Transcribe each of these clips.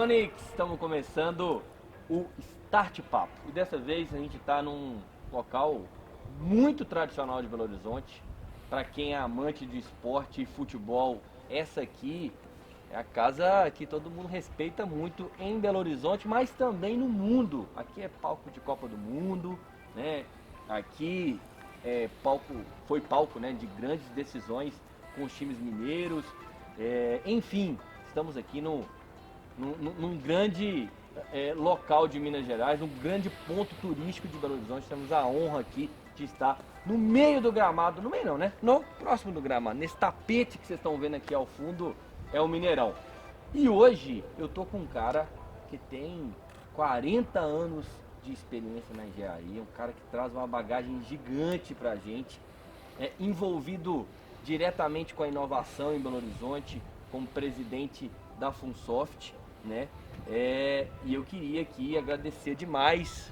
Onix! Estamos começando o Start Papo. E dessa vez a gente está num local muito tradicional de Belo Horizonte. Para quem é amante de esporte e futebol, essa aqui é a casa que todo mundo respeita muito em Belo Horizonte, mas também no mundo. Aqui é palco de Copa do Mundo, né? Aqui foi palco, né, de grandes decisões com os times mineiros. Enfim, estamos aqui num grande local de Minas Gerais, num grande ponto turístico de Belo Horizonte. Temos a honra aqui de estar no meio do gramado, no meio não, né? No próximo do gramado, nesse tapete que vocês estão vendo aqui ao fundo, é o Mineirão. E hoje eu tô com um cara que tem 40 anos de experiência na engenharia, um cara que traz uma bagagem gigante pra gente, envolvido diretamente com a inovação em Belo Horizonte, como presidente da Funsoft, né? E eu queria aqui agradecer demais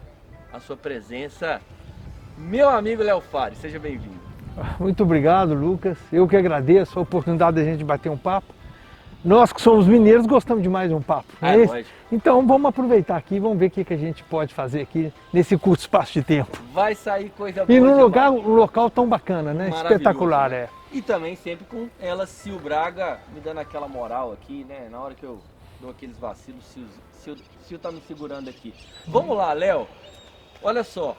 a sua presença, meu amigo Léo Fares, seja bem-vindo. Muito obrigado, Lucas. Eu que agradeço a oportunidade da gente bater um papo. Nós que somos mineiros gostamos demais de um papo, não é isso? Lógico. Então vamos aproveitar aqui, vamos ver o que a gente pode fazer aqui nesse curto espaço de tempo. Vai sair coisa boa. E num local tão bacana, né? Espetacular, né? E também sempre com ela, Sil Braga, me dando aquela moral aqui, né? Na hora que eu dou aqueles vacilos, Sil tá me segurando aqui. Vamos lá, Léo. Olha só.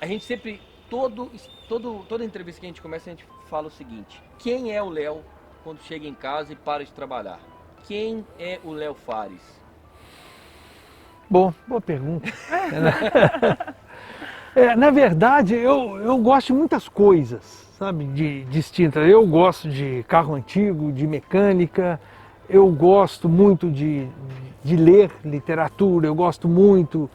A gente sempre, toda entrevista que a gente começa, a gente fala o seguinte: quem é o Léo quando chega em casa e para de trabalhar? Quem é o Léo Fares? Bom, boa pergunta. Na verdade, eu gosto de muitas coisas, sabe, distintas. Eu gosto de carro antigo, de mecânica, eu gosto muito de ler literatura, eu gosto muito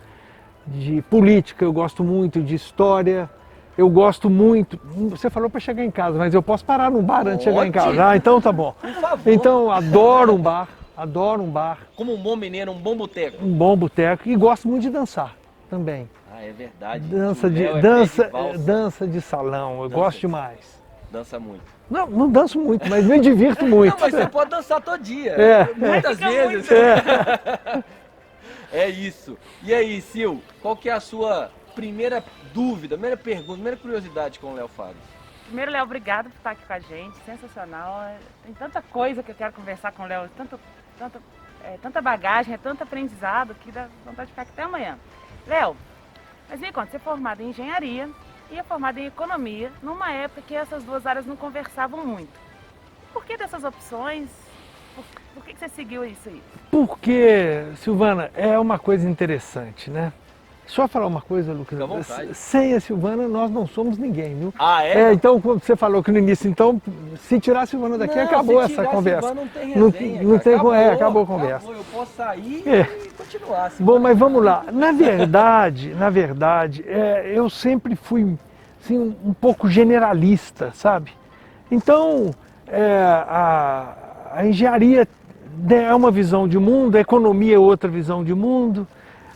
de política, eu gosto muito de história, eu gosto muito... Você falou para chegar em casa, mas eu posso parar num bar antes de chegar em casa. Ah, então tá bom. Por favor. Então, adoro um bar. Como um bom mineiro, um bom boteco. Um bom boteco e gosto muito de dançar também. Ah, é verdade. Dança de salão, eu gosto demais. Dança muito. Não danço muito, mas me divirto muito. Não, mas você pode dançar todo dia. Muitas vezes. É isso. E aí, Sil, qual que é a sua primeira dúvida, primeira pergunta, primeira curiosidade com o Léo Fares? Primeiro, Léo, obrigado por estar aqui com a gente, sensacional. Tem tanta coisa que eu quero conversar com o Léo, tanta bagagem, tanto aprendizado que dá vontade de ficar aqui até amanhã. Léo, mas me conta, você é formado em engenharia e é formado em economia, numa época que essas duas áreas não conversavam muito. Por que dessas opções? Por que você seguiu isso aí? Porque, Silvana, é uma coisa interessante, né? Só falar uma coisa, Lucas. Fica à vontade. Sem a Silvana, nós não somos ninguém, viu? Ah, é? Então, como você falou que no início, então, se tirar a Silvana daqui, acabou essa conversa. Não tem resenha, acabou a conversa. Eu posso sair e continuar. Bom, mas vamos lá. Na verdade, eu sempre fui assim, um pouco generalista, sabe? Então, a engenharia é uma visão de mundo, a economia é outra visão de mundo,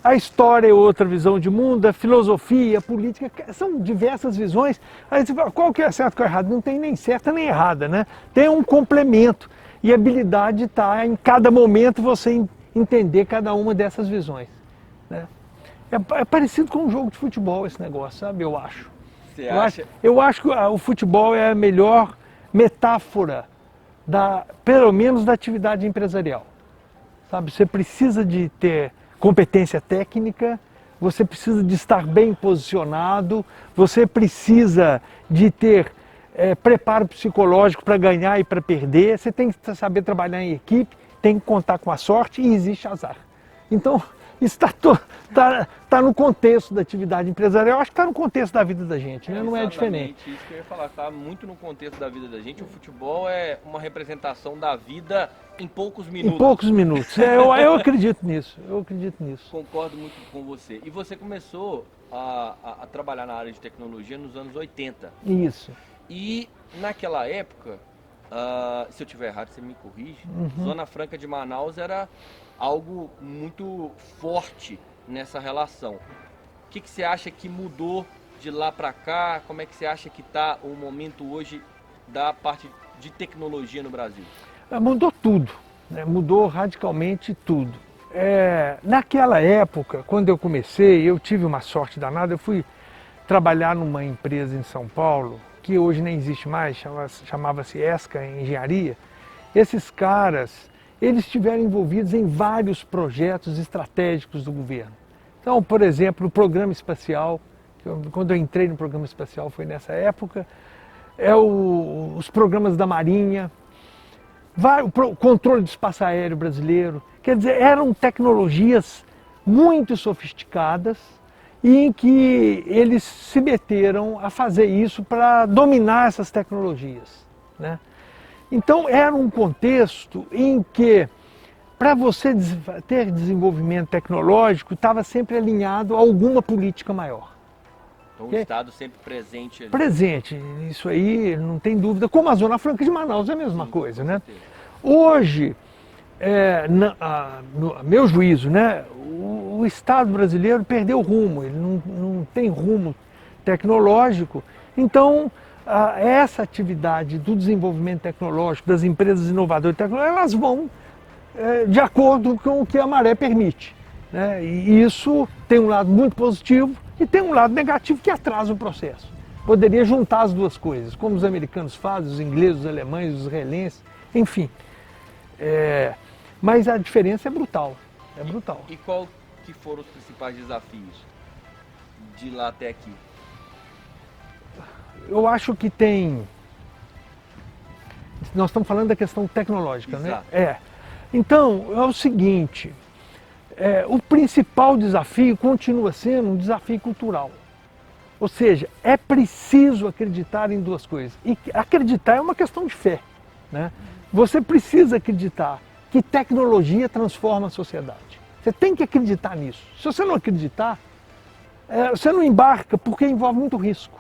a história é outra visão de mundo, a filosofia, a política, são diversas visões. Aí você fala, qual que é certo e qual é errado? Não tem nem certa nem errada, né? Tem um complemento e a habilidade está em cada momento você entender cada uma dessas visões, né? É parecido com um jogo de futebol esse negócio, sabe? Eu acho. Você acha? Eu acho que o futebol é a melhor metáfora pelo menos da atividade empresarial, sabe? Você precisa de ter competência técnica, você precisa de estar bem posicionado, você precisa de ter preparo psicológico para ganhar e para perder, você tem que saber trabalhar em equipe, tem que contar com a sorte e existe azar. Então, isso está no contexto da atividade empresarial, acho que está no contexto da vida da gente, né? Não é diferente. Isso que eu ia falar, está muito no contexto da vida da gente. O futebol é uma representação da vida em poucos minutos. Em poucos minutos. Eu acredito nisso, Concordo muito com você. E você começou a trabalhar na área de tecnologia nos anos 80. Isso. E naquela época, se eu estiver errado, você me corrige, Zona Franca de Manaus era algo muito forte nessa relação. O que você acha que mudou de lá para cá? Como é que você acha que está o momento hoje da parte de tecnologia no Brasil? Mudou tudo. né? Mudou radicalmente tudo. Naquela época, quando eu comecei, eu tive uma sorte danada, eu fui trabalhar numa empresa em São Paulo, que hoje nem existe mais, chamava-se ESCA Engenharia. Esses caras, eles estiveram envolvidos em vários projetos estratégicos do governo. Então, por exemplo, o programa espacial, quando eu entrei no programa espacial foi nessa época, os programas da Marinha, o controle do espaço aéreo brasileiro. Quer dizer, eram tecnologias muito sofisticadas e em que eles se meteram a fazer isso para dominar essas tecnologias, né? Então era um contexto em que, para você ter desenvolvimento tecnológico, estava sempre alinhado a alguma política maior. Então o Estado sempre presente ali. Presente, isso aí não tem dúvida. Como a Zona Franca de Manaus é a mesma coisa, né? Hoje, no meu juízo, né, o Estado brasileiro perdeu o rumo, ele não tem rumo tecnológico. Então, essa atividade do desenvolvimento tecnológico, das empresas inovadoras tecnológicas, elas vão de acordo com o que a maré permite, né? E isso tem um lado muito positivo e tem um lado negativo que atrasa o processo. Poderia juntar as duas coisas, como os americanos fazem, os ingleses, os alemães, os israelenses, enfim. Mas a diferença é brutal, é brutal. E qual que foram os principais desafios de lá até aqui? Eu acho que nós estamos falando da questão tecnológica, exato, né? Então, é o seguinte, o principal desafio continua sendo um desafio cultural. Ou seja, é preciso acreditar em duas coisas. E acreditar é uma questão de fé, né? Você precisa acreditar que tecnologia transforma a sociedade. Você tem que acreditar nisso. Se você não acreditar, você não embarca porque envolve muito risco.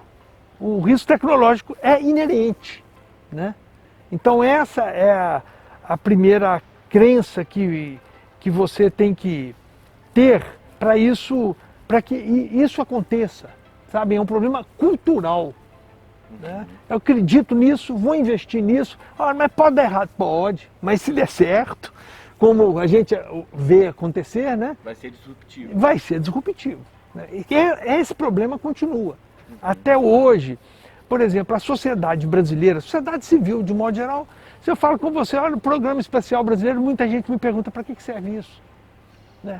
O risco tecnológico é inerente, né? Então essa é a primeira crença que você tem que ter para que isso aconteça, sabe? É um problema cultural, né? Eu acredito nisso, vou investir nisso. Mas pode dar errado? Pode, mas se der certo, como a gente vê acontecer, né? Vai ser disruptivo. Vai ser disruptivo, né? E esse problema continua. Até hoje, por exemplo, a sociedade brasileira, a sociedade civil de modo geral, se eu falo com você, olha, o programa espacial brasileiro, muita gente me pergunta para que serve isso, né?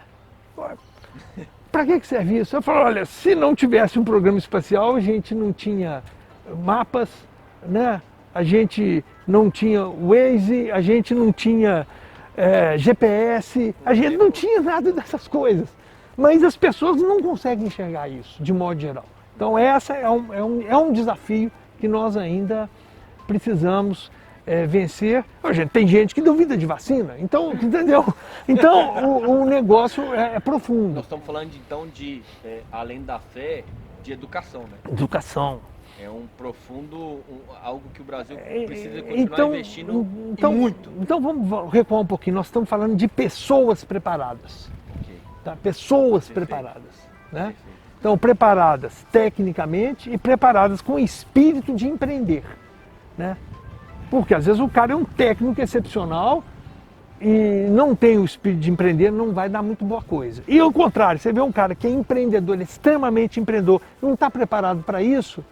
Para que serve isso? Eu falo, olha, se não tivesse um programa espacial, a gente não tinha mapas, né? A gente não tinha Waze, a gente não tinha GPS, a gente não tinha nada dessas coisas. Mas as pessoas não conseguem enxergar isso, de modo geral. Então essa é um desafio que nós ainda precisamos vencer. Gente, tem gente que duvida de vacina, então, entendeu? Então o negócio é profundo. Nós estamos falando então de, além da fé, de educação, né? Educação. É um profundo, algo que o Brasil precisa continuar investindo muito. Então vamos recuar um pouquinho, nós estamos falando de pessoas preparadas. Okay. Tá? Pessoas preparadas, né? Então, preparadas tecnicamente e preparadas com espírito de empreender, né? Porque às vezes o cara é um técnico excepcional e não tem o espírito de empreender, não vai dar muito boa coisa. E ao contrário, você vê um cara que é empreendedor, ele é extremamente empreendedor, não está preparado para isso,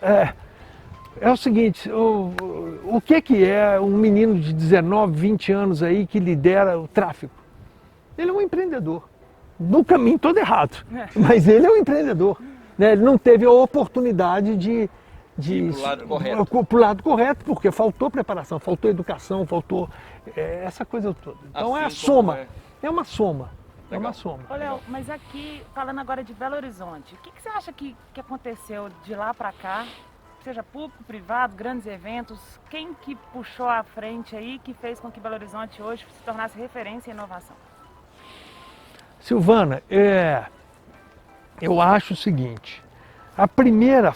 é o seguinte, o que é um menino de 19, 20 anos aí que lidera o tráfico? Ele é um empreendedor. No caminho todo errado, mas ele é um empreendedor, né? Ele não teve a oportunidade de ir para o lado correto, porque faltou preparação, faltou educação, faltou essa coisa toda. Então assim, é a soma, é uma soma. Legal. É uma soma. Ô, Léo, mas aqui, falando agora de Belo Horizonte, o que você acha que aconteceu de lá para cá, seja público, privado, grandes eventos, quem que puxou à frente aí, que fez com que Belo Horizonte hoje se tornasse referência em inovação? Silvana, eu acho o seguinte, a primeira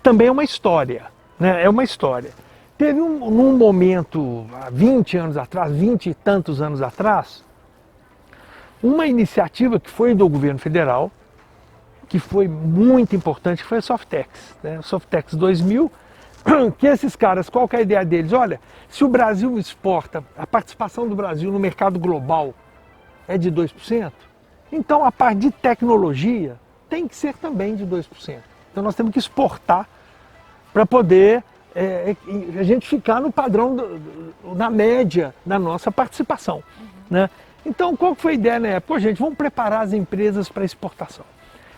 também é uma história, né? É uma história. Teve num momento, há 20 anos atrás, 20 e tantos anos atrás, uma iniciativa que foi do governo federal, que foi muito importante, que foi a Softex, né? A Softex 2000 que esses caras, qual que é a ideia deles? Olha, se o Brasil exporta, a participação do Brasil no mercado global é de 2%, então a parte de tecnologia tem que ser também de 2%. Então nós temos que exportar para poder a gente ficar no padrão, na média da nossa participação. Né? Então qual que foi a ideia na época? Gente, vamos preparar as empresas para exportação.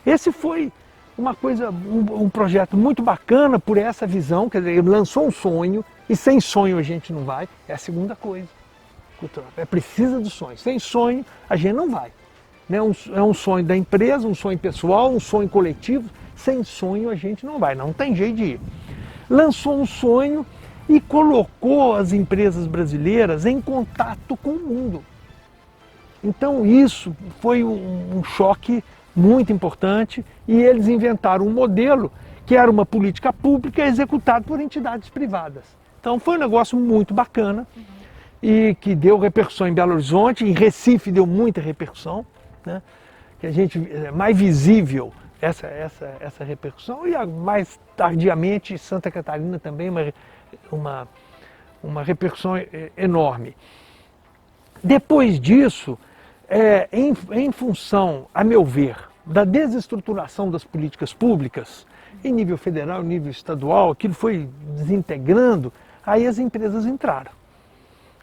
Esse foi uma coisa, um projeto muito bacana por essa visão, quer dizer, ele lançou um sonho, e sem sonho a gente não vai, é a segunda coisa. É precisa do sonho, sem sonho a gente não vai. Né? É um sonho da empresa, um sonho pessoal, um sonho coletivo, sem sonho a gente não vai, não tem jeito de ir. Lançou um sonho e colocou as empresas brasileiras em contato com o mundo. Então isso foi um choque muito importante e eles inventaram um modelo que era uma política pública executada por entidades privadas. Então foi um negócio muito bacana e que deu repercussão em Belo Horizonte, em Recife deu muita repercussão, né? Que a gente é mais visível essa repercussão e mais tardiamente Santa Catarina também uma repercussão enorme. Depois disso, em função, a meu ver, da desestruturação das políticas públicas, em nível federal, em nível estadual, aquilo foi desintegrando, aí as empresas entraram.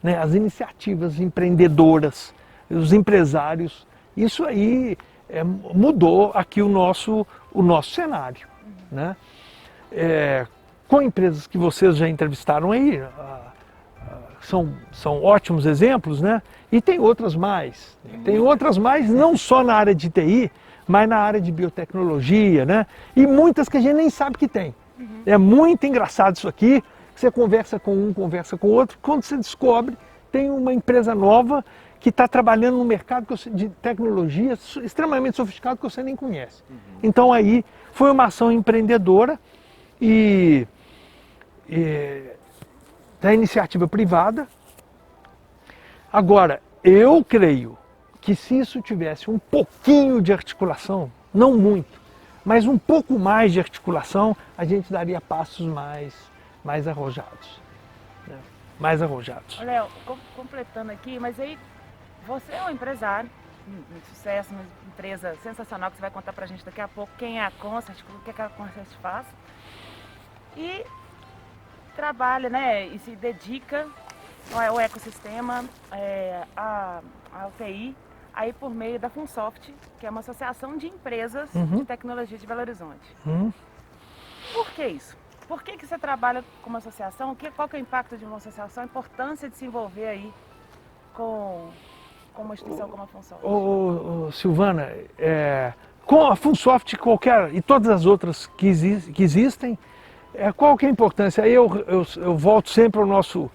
Né? As iniciativas empreendedoras, os empresários, isso aí mudou aqui o nosso cenário. Né? Com empresas que vocês já entrevistaram aí, são ótimos exemplos, né? E tem outras mais. Tem outras mais, não só na área de TI, mas na área de biotecnologia, né? E muitas que a gente nem sabe que tem. É muito engraçado isso aqui, que você conversa com um, conversa com o outro, quando você descobre, tem uma empresa nova que está trabalhando no mercado de tecnologia extremamente sofisticado que você nem conhece. Então aí foi uma ação empreendedora e da iniciativa privada. Agora, eu creio que se isso tivesse um pouquinho de articulação, não muito, mas um pouco mais de articulação, a gente daria passos mais arrojados. Né? Mais arrojados. Léo, completando aqui, mas aí você é um empresário de sucesso, uma empresa sensacional que você vai contar pra gente daqui a pouco quem é a Concert, o que a Concert faz. E trabalha, né, e se dedica ao ecossistema, ao TI, aí por meio da Funsoft, que é uma associação de empresas de tecnologia de Belo Horizonte. Por que isso? Por que você trabalha com uma associação? Qual que é o impacto de uma associação? A importância de se envolver aí com uma instituição como a Funsoft? Silvana, com a Funsoft e todas as outras que existem, qual que é a importância? Aí eu volto sempre ao nosso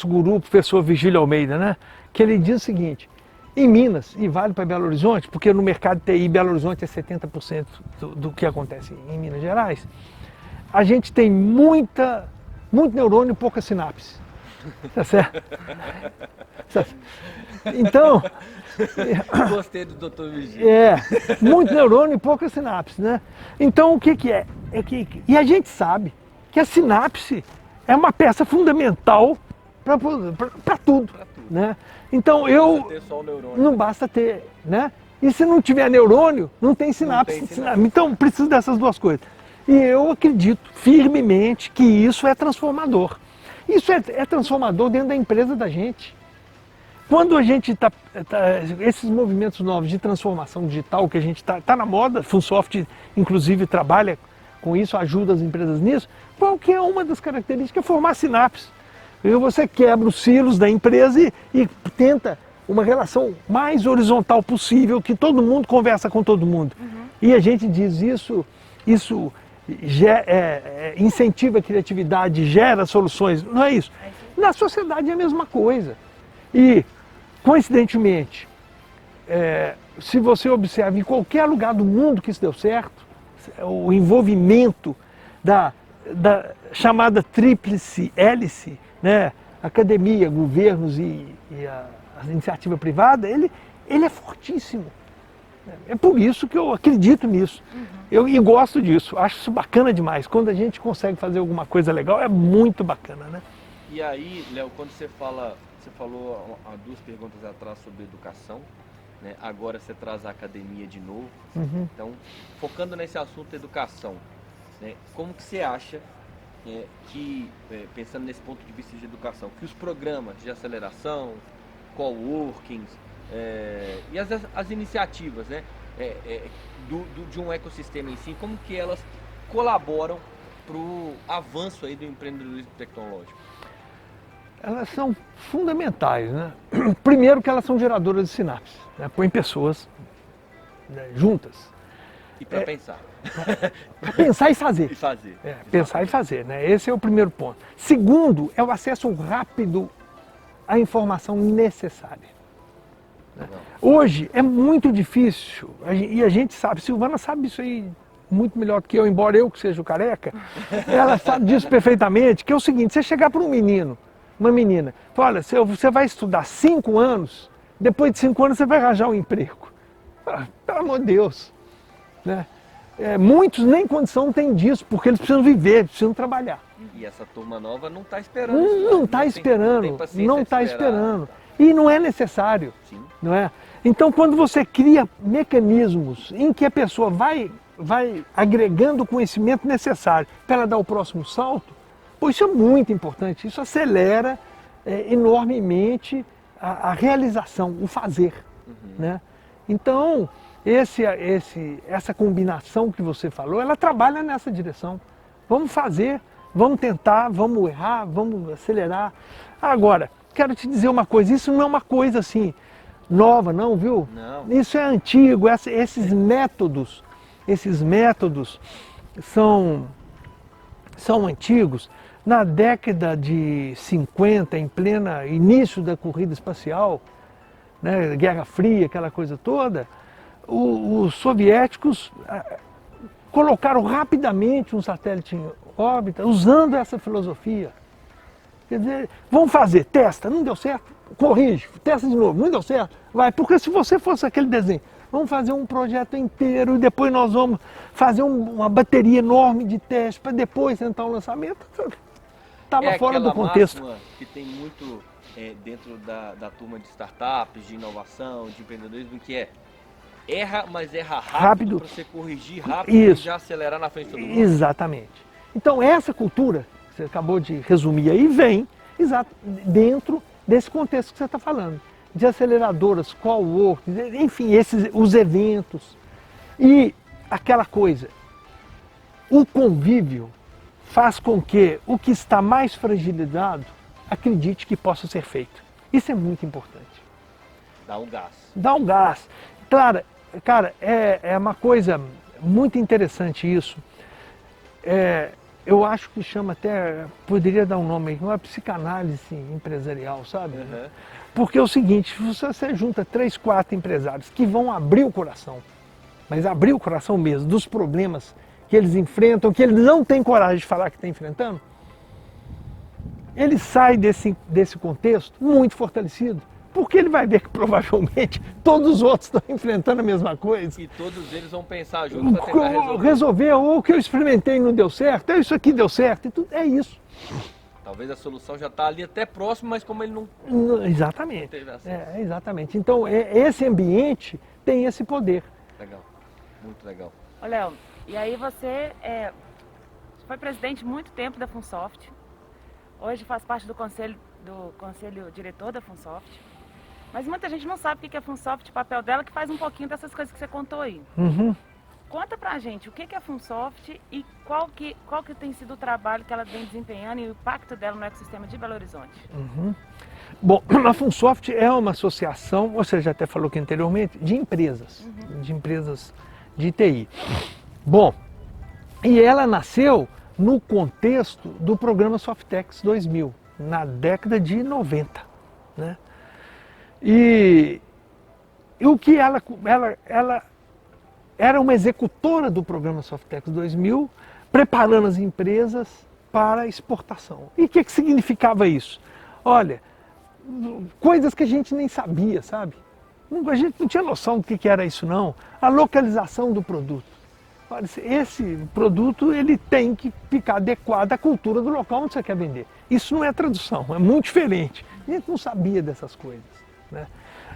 guru, professor Virgílio Almeida, né? Que ele diz o seguinte: em Minas, e vale para Belo Horizonte, porque no mercado de TI Belo Horizonte é 70% do que acontece em Minas Gerais, a gente tem muito neurônio e pouca sinapse. Tá certo? Então... Gostei do Dr. Virgílio. Muito neurônio e pouca sinapse, né? Então o que é? E a gente sabe que a sinapse é uma peça fundamental para tudo, né? Então não basta ter só o neurônio. Não basta ter, né? E se não tiver neurônio, não tem sinapse. Então precisa dessas duas coisas. E eu acredito firmemente que isso é transformador. Isso é transformador dentro da empresa da gente. Quando a gente esses movimentos novos de transformação digital que a gente está na moda, a Funsoft inclusive trabalha com isso, ajuda as empresas nisso, qual que é uma das características? É formar sinapse. Você quebra os silos da empresa e tenta uma relação mais horizontal possível, que todo mundo conversa com todo mundo. E a gente diz isso incentiva a criatividade, gera soluções, não é isso? Na sociedade é a mesma coisa. E, coincidentemente, se você observa em qualquer lugar do mundo que isso deu certo, o envolvimento da chamada tríplice hélice, né, academia, governos e a iniciativa privada, ele é fortíssimo. É por isso que eu acredito nisso. E gosto disso, acho isso bacana demais. Quando a gente consegue fazer alguma coisa legal, é muito bacana, né? E aí, Léo, quando você falou há 2 perguntas atrás sobre educação, né? Agora você traz a academia de novo. Então, focando nesse assunto educação, né? Como que você acha que, pensando nesse ponto de vista de educação, que os programas de aceleração, coworkings e as iniciativas, né? De um ecossistema em si, como que elas colaboram para o avanço aí do empreendedorismo tecnológico? Elas são fundamentais, né? Primeiro que elas são geradoras de sinapses, né? Põem pessoas, né, juntas. E para pensar. Para pensar e fazer. E fazer. Pensar e fazer, né? Esse é o primeiro ponto. Segundo, é o acesso rápido à informação necessária. Né? Hoje é muito difícil, e a gente sabe, Silvana sabe isso aí muito melhor do que eu, embora eu que seja o careca, ela sabe disso perfeitamente, que é o seguinte, você chegar para um menino, uma menina, fala, olha, você vai estudar 5 anos, depois de 5 anos você vai arranjar um emprego. Pelo amor de Deus. Né? Muitos nem condição têm disso, porque eles precisam viver, precisam trabalhar. E essa turma nova não está esperando. Não está esperando, não está esperando. E não é necessário. Sim. Não é? Então, quando você cria mecanismos em que a pessoa vai agregando o conhecimento necessário para ela dar o próximo salto, pois isso é muito importante, isso acelera enormemente a realização, o fazer. Né? Então, essa combinação que você falou, ela trabalha nessa direção. Vamos fazer, vamos tentar, vamos errar, vamos acelerar. Agora, quero te dizer uma coisa, isso não é uma coisa assim nova não, viu? Não. Isso é antigo, esses métodos são antigos. Na década de 50, em plena início da corrida espacial, né, Guerra Fria, aquela coisa toda, os soviéticos colocaram rapidamente um satélite em órbita usando essa filosofia. Quer dizer, vamos fazer, testa, não deu certo, corrige, testa de novo, não deu certo, vai. Porque se você fosse aquele desenho, vamos fazer um projeto inteiro e depois nós vamos fazer uma bateria enorme de testes para depois tentar um lançamento, estava fora do contexto. Máxima que tem muito dentro da turma de startups, de inovação, de empreendedorismo, que é erra, mas erra rápido para você corrigir rápido e já acelerar na frente do mundo. Exatamente. Então essa cultura que você acabou de resumir aí vem dentro desse contexto que você está falando, de aceleradoras, coworking, enfim, os eventos. E aquela coisa, o convívio faz com que o que está mais fragilizado acredite que possa ser feito. Isso é muito importante. Dá um gás. Dá um gás. Claro, cara, é uma coisa muito interessante isso. Eu acho que chama até, poderia dar um nome aí, uma psicanálise empresarial, sabe? Uhum. Porque é o seguinte, se você junta 3, 4 empresários que vão abrir o coração, mas abrir o coração mesmo, dos problemas que eles enfrentam, que eles não têm coragem de falar que estão enfrentando, ele sai desse contexto muito fortalecido, porque ele vai ver que provavelmente todos os outros estão enfrentando a mesma coisa. E todos eles vão pensar juntos para tentar resolver. Ou o que eu experimentei não deu certo, isso aqui deu certo, e tudo, é isso. Talvez a solução já está ali até próximo, mas como ele não... Exatamente. Não teve acesso. Exatamente. Então, esse ambiente tem esse poder. Legal, muito legal. Ô, Léo, e aí você foi presidente muito tempo da Funsoft, hoje faz parte do conselho diretor da Funsoft, mas muita gente não sabe o que é a Funsoft, o papel dela, que faz um pouquinho dessas coisas que você contou aí. Uhum. Conta pra gente o que é a Funsoft e qual que tem sido o trabalho que ela vem desempenhando e o impacto dela no ecossistema de Belo Horizonte. Uhum. Bom, a Funsoft é uma associação, você já até falou aqui anteriormente, de empresas, de empresas de TI. Bom, e ela nasceu no contexto do programa Softex 2000, na década de 90, né? E o que ela era uma executora do programa Softex 2000, preparando as empresas para exportação. E o que significava isso? Olha, coisas que a gente nem sabia, sabe? A gente não tinha noção do que era isso não. A localização do produto. Olha, esse produto ele tem que ficar adequado à cultura do local onde você quer vender. Isso não é tradução, é muito diferente. A gente não sabia dessas coisas, né?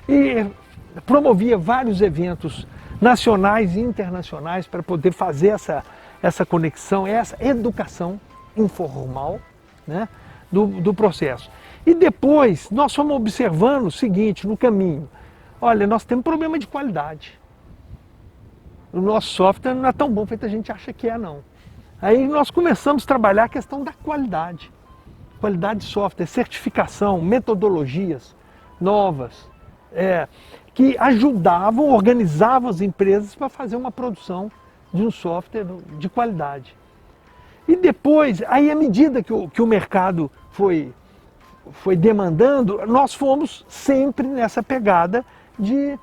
E promovia vários eventos nacionais e internacionais para poder fazer essa conexão, essa educação informal, né, do processo. E depois nós fomos observando o seguinte no caminho. Olha, nós temos problema de qualidade. O nosso software não é tão bom feito a gente acha que é, não. Aí nós começamos a trabalhar a questão da qualidade. Qualidade de software, certificação, metodologias novas, que ajudavam, organizavam as empresas para fazer uma produção de um software de qualidade. E depois, aí à medida que o mercado foi demandando, nós fomos sempre nessa pegada de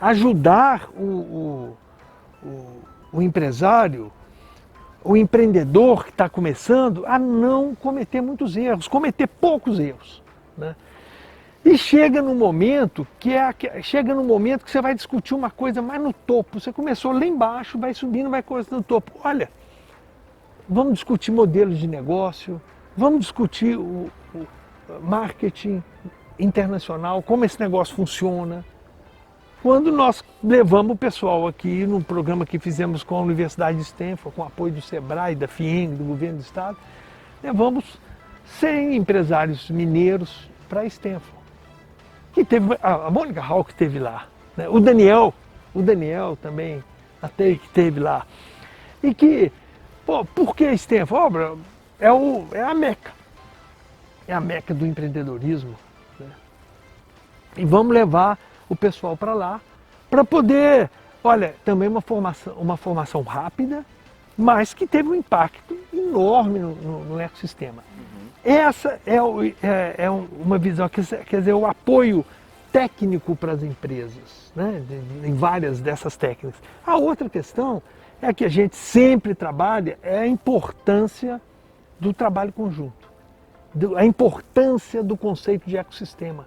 ajudar o empresário, o empreendedor que está começando a não cometer muitos erros, cometer poucos erros, né? E chega no momento que você vai discutir uma coisa mais no topo. Você começou lá embaixo, vai subindo, vai coisa no topo. Olha, vamos discutir modelos de negócio, vamos discutir o marketing internacional, como esse negócio funciona. Quando nós levamos o pessoal aqui no programa que fizemos com a Universidade de Stanford, com o apoio do Sebrae, da FIENG, do governo do estado, levamos 100 empresários mineiros para Stanford. Que teve, a Mônica Hawk esteve lá, né? O Daniel também até que esteve lá. E que, por que Stanford? É a Meca. É a Meca do empreendedorismo, né? E vamos levar o pessoal para lá, para poder, olha, também uma formação rápida, mas que teve um impacto enorme no ecossistema. Essa é uma visão, quer dizer, o apoio técnico para as empresas, né, em várias dessas técnicas. A outra questão é que a gente sempre trabalha a importância do trabalho conjunto, a importância do conceito de ecossistema,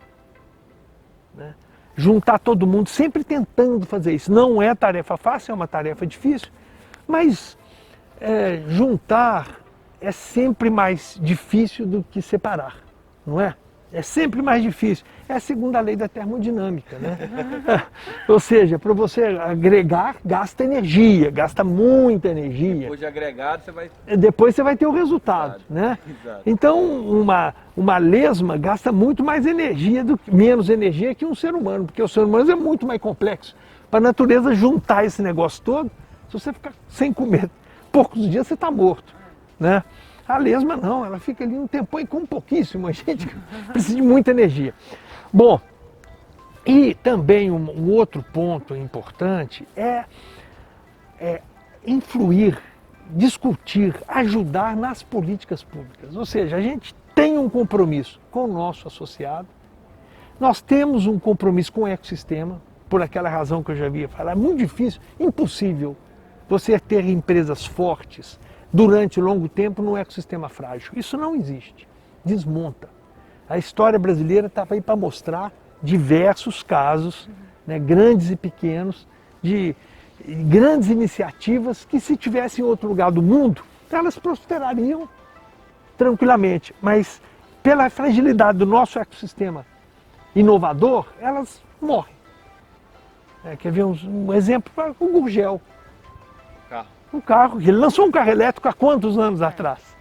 né? Juntar todo mundo, sempre tentando fazer isso. Não é tarefa fácil, é uma tarefa difícil, mas juntar é sempre mais difícil do que separar, não é? É sempre mais difícil. É a segunda lei da termodinâmica, né? Ou seja, para você agregar, gasta energia, gasta muita energia. Depois de agregado, depois você vai ter o resultado, né? Exato. Então, uma lesma gasta muito mais energia, menos energia que um ser humano, porque o ser humano é muito mais complexo. Para a natureza juntar esse negócio todo, se você ficar sem comer poucos dias, você está morto, né? A lesma não, ela fica ali um tempão e com pouquíssimo, a gente precisa de muita energia. Bom, e também um outro ponto importante é influir, discutir, ajudar nas políticas públicas. Ou seja, a gente tem um compromisso com o nosso associado, nós temos um compromisso com o ecossistema, por aquela razão que eu já havia falado, é muito difícil, impossível você ter empresas fortes durante longo tempo num ecossistema frágil. Isso não existe, desmonta. A história brasileira estava aí para mostrar diversos casos, né, grandes e pequenos, de grandes iniciativas que, se tivessem em outro lugar do mundo, elas prosperariam tranquilamente, mas pela fragilidade do nosso ecossistema inovador, elas morrem. Quer ver um exemplo? O Gurgel. Um carro, ele lançou um carro elétrico há quantos anos atrás?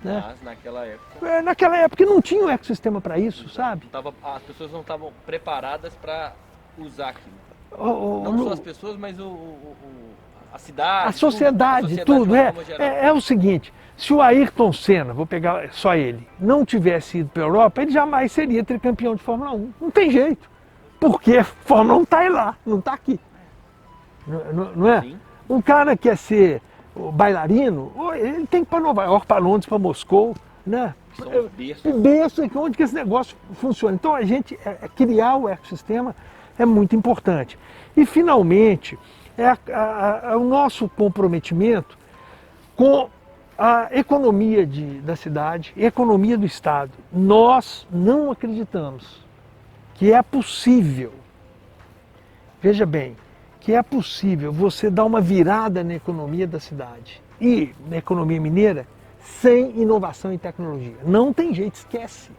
Né? Mas naquela época... Naquela época não tinha um ecossistema para isso, sabe? As pessoas não estavam preparadas para usar aquilo. Não só as pessoas, mas a cidade. A sociedade, tudo. É o seguinte, se o Ayrton Senna, vou pegar só ele, não tivesse ido para a Europa, ele jamais seria tricampeão de Fórmula 1. Não tem jeito. Porque a Fórmula 1 está lá, não está aqui. Não é? Sim. Um cara que quer ser bailarino, ele tem que ir para Nova York, para Londres, para Moscou, né? Berço, onde que esse negócio funciona. Então a gente criar o ecossistema é muito importante. E finalmente, o nosso comprometimento com a economia da cidade, economia do estado. Nós não acreditamos que é possível, veja bem, que é possível você dar uma virada na economia da cidade e na economia mineira sem inovação e tecnologia. Não tem jeito, esquece.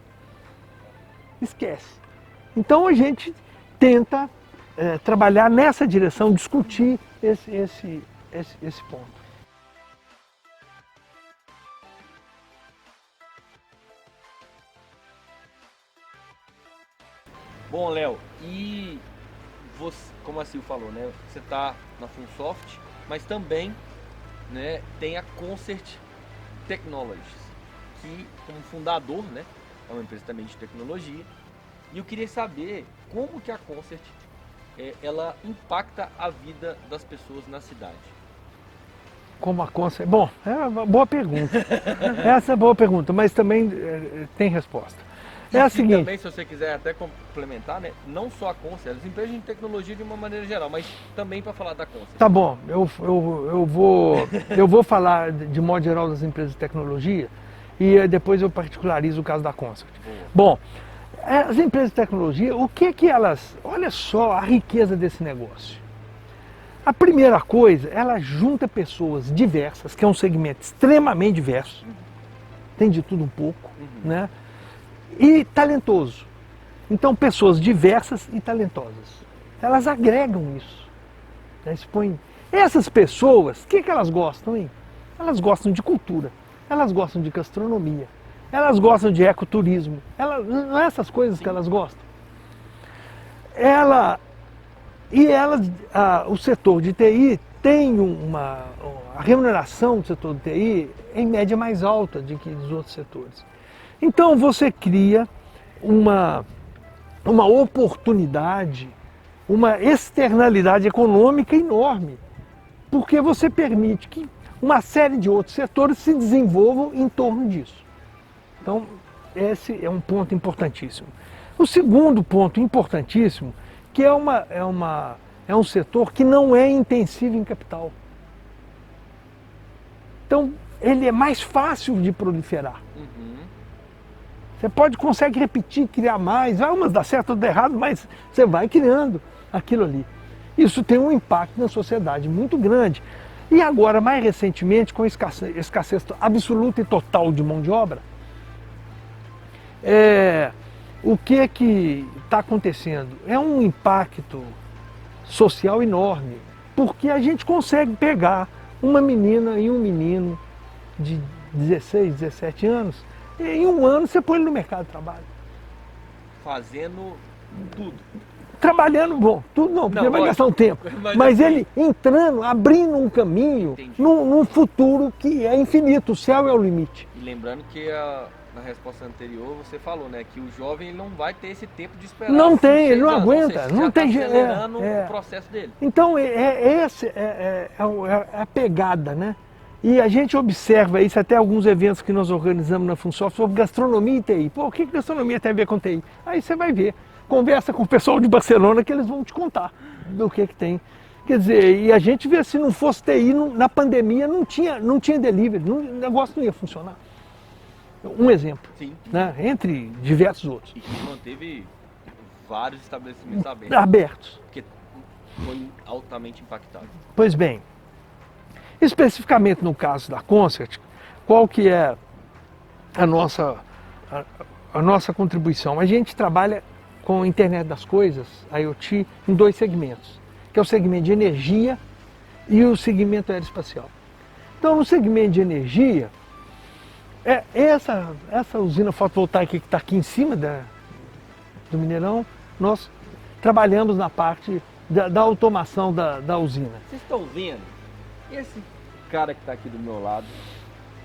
Esquece. Então a gente tenta trabalhar nessa direção, discutir esse ponto. Bom, Léo, e você, como a Sil falou, né? Você está na Funsoft, mas também, né, tem a Concert Technologies, que como fundador, né, é uma empresa também de tecnologia. E eu queria saber como que a Concert ela impacta a vida das pessoas na cidade. Como a Concert... Bom, é uma boa pergunta. Essa é uma boa pergunta, mas também tem resposta. É a seguinte... também, se você quiser até complementar, né, não só a Concert, as empresas de tecnologia de uma maneira geral, mas também para falar da Concert. Tá bom, eu vou falar de modo geral das empresas de tecnologia e depois eu particularizo o caso da Concert. Bom, as empresas de tecnologia, o que elas... Olha só a riqueza desse negócio. A primeira coisa, ela junta pessoas diversas, que é um segmento extremamente diverso, tem de tudo um pouco, né? E talentoso. Então, pessoas diversas e talentosas. Elas agregam isso. Essas pessoas, o que elas gostam, hein? Elas gostam de cultura, elas gostam de gastronomia, elas gostam de ecoturismo. Não é essas coisas que elas gostam. O setor de TI tem a remuneração do setor de TI em média mais alta do que dos outros setores. Então você cria uma oportunidade, uma externalidade econômica enorme, porque você permite que uma série de outros setores se desenvolvam em torno disso. Então, esse é um ponto importantíssimo. O segundo ponto importantíssimo, que é um setor que não é intensivo em capital. Então, ele é mais fácil de proliferar. Você consegue repetir, criar mais, umas dá certo, outras dá errado, mas você vai criando aquilo ali. Isso tem um impacto na sociedade muito grande. E agora, mais recentemente, com a escassez absoluta e total de mão de obra, o que está acontecendo? É um impacto social enorme, porque a gente consegue pegar uma menina e um menino de 16, 17 anos, e em um ano você põe ele no mercado de trabalho. Fazendo tudo. Trabalhando, bom, tudo não, porque vai gastar um tempo. Mas ele entrando, abrindo um caminho num futuro que é infinito, o céu é o limite. E lembrando que na resposta anterior você falou, né, que o jovem ele não vai ter esse tempo de esperar. Não tem, ele não anos, aguenta, seja, não tem jeito. Acelerando o processo dele. Então, essa é a pegada, né? E a gente observa isso até alguns eventos que nós organizamos na Funsoft sobre gastronomia e TI. Pô, o que gastronomia tem a ver com TI? Aí você vai ver. Conversa com o pessoal de Barcelona que eles vão te contar do que tem. Quer dizer, e a gente vê, se não fosse TI, na pandemia não tinha delivery, o negócio não ia funcionar. Um exemplo, né? Entre diversos outros. E que manteve vários estabelecimentos abertos. Porque foi altamente impactado. Pois bem, especificamente no caso da Concert, qual que é a nossa contribuição? A gente trabalha com a internet das coisas, IoT, em dois segmentos, que é o segmento de energia e o segmento aeroespacial. Então, no segmento de energia, essa usina fotovoltaica que está aqui em cima do Mineirão, nós trabalhamos na parte da automação da usina. Vocês estão vendo? Esse cara que está aqui do meu lado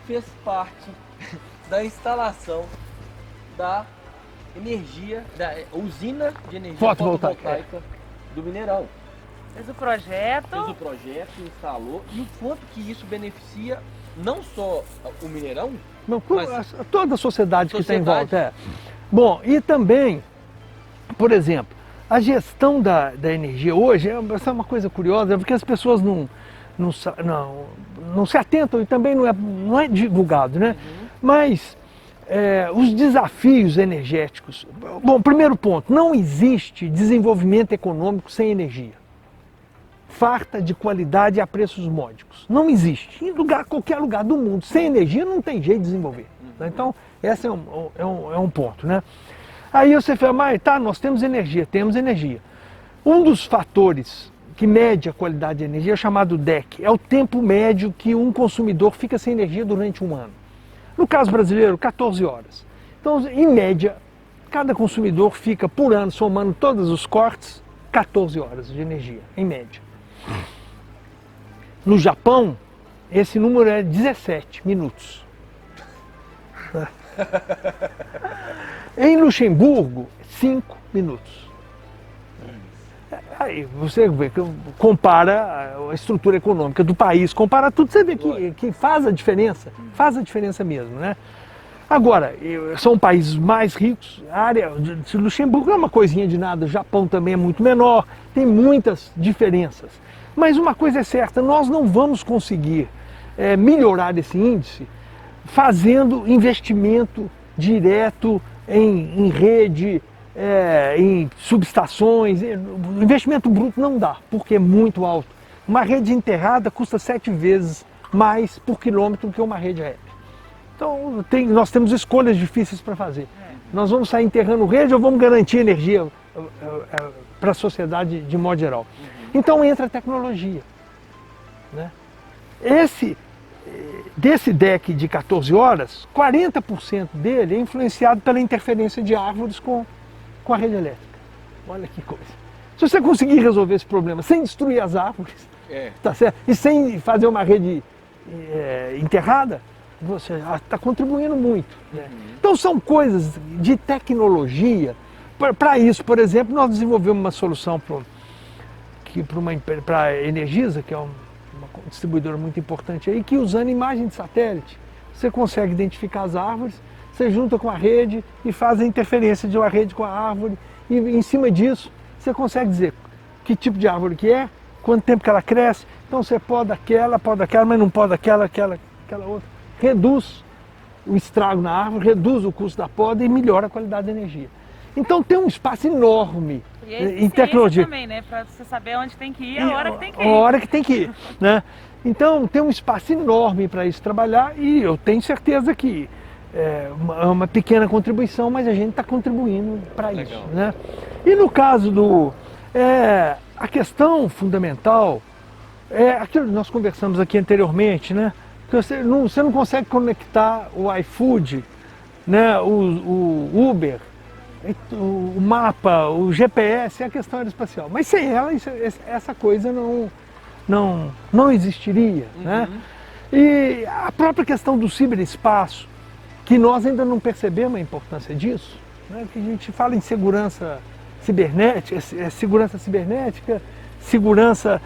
fez parte da instalação da energia, da usina de energia fotovoltaica do Mineirão. Fez o projeto, instalou, e o quanto que isso beneficia não só o Mineirão, mas toda a sociedade que está em volta. Bom, e também, por exemplo, a gestão da energia hoje é uma coisa curiosa, porque as pessoas não se atentam e também não é divulgado, né? Mas os desafios energéticos. Bom, primeiro ponto, não existe desenvolvimento econômico sem energia. Farta, de qualidade a preços módicos. Não existe. Em qualquer lugar do mundo, sem energia não tem jeito de desenvolver. Né? Então, esse é um ponto. Né? Aí você fala, mas tá, nós temos energia. Um dos fatores que mede a qualidade de energia é chamado DEC, é o tempo médio que um consumidor fica sem energia durante um ano. No caso brasileiro, 14 horas. Então, em média, cada consumidor fica por ano, somando todos os cortes, 14 horas de energia, em média. No Japão, esse número é 17 minutos. Em Luxemburgo, 5 minutos. Aí você vê, compara a estrutura econômica do país, compara tudo, você vê que faz a diferença mesmo, né? Agora, são países mais ricos, a área de Luxemburgo é uma coisinha de nada, o Japão também é muito menor, tem muitas diferenças. Mas uma coisa é certa, nós não vamos conseguir melhorar esse índice fazendo investimento direto em rede, em subestações. O investimento bruto não dá, porque é muito alto. Uma rede enterrada custa 7 vezes mais por quilômetro do que uma rede reta. Então nós temos escolhas difíceis para fazer. Nós vamos sair enterrando rede ou vamos garantir energia para a sociedade de modo geral. Então entra a tecnologia. Né? Desse DEC de 14 horas, 40% dele é influenciado pela interferência de árvores com a rede elétrica. Olha que coisa. Se você conseguir resolver esse problema sem destruir as árvores, tá certo? E sem fazer uma rede enterrada, você está contribuindo muito. Né? Então são coisas de tecnologia. Para isso, por exemplo, nós desenvolvemos uma solução para a Energisa, que é uma distribuidora muito importante aí, que usando imagem de satélite, você consegue identificar as árvores, você junta com a rede e faz a interferência de uma rede com a árvore, e em cima disso você consegue dizer que tipo de árvore que é, quanto tempo que ela cresce, então você poda aquela, mas não poda aquela outra. Reduz o estrago na árvore, reduz o custo da poda e melhora a qualidade da energia. Então tem um espaço enorme em tecnologia. Também, né? Para você saber onde tem que ir, a hora que tem que ir. A hora que tem que ir, né? Então tem um espaço enorme para isso trabalhar e eu tenho certeza que é uma pequena contribuição, mas a gente está contribuindo para isso. Né? E no caso a questão fundamental é aquilo que nós conversamos aqui anteriormente, né? Que você não consegue conectar o iFood, né? o Uber, o mapa, o GPS, é a questão aeroespacial. Mas sem ela, essa coisa não existiria. Né? E a própria questão do ciberespaço, que nós ainda não percebemos a importância disso, né? Que a gente fala em segurança cibernética, segurança,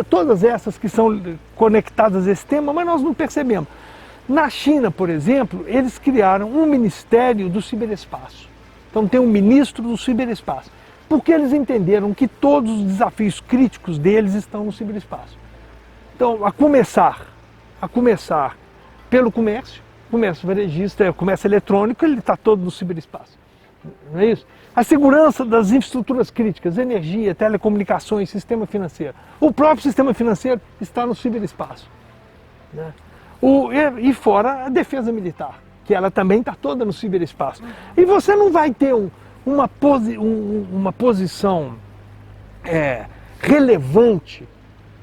todas essas que são conectadas a esse tema, mas nós não percebemos. Na China, por exemplo, eles criaram um ministério do ciberespaço. Então tem um ministro do ciberespaço, porque eles entenderam que todos os desafios críticos deles estão no ciberespaço. Então, a começar pelo comércio varejista, comércio eletrônico, ele está todo no ciberespaço. Não é isso? A segurança das infraestruturas críticas, energia, telecomunicações, sistema financeiro. O próprio sistema financeiro está no ciberespaço. Né? E fora a defesa militar, que ela também está toda no ciberespaço. E você não vai ter uma posição relevante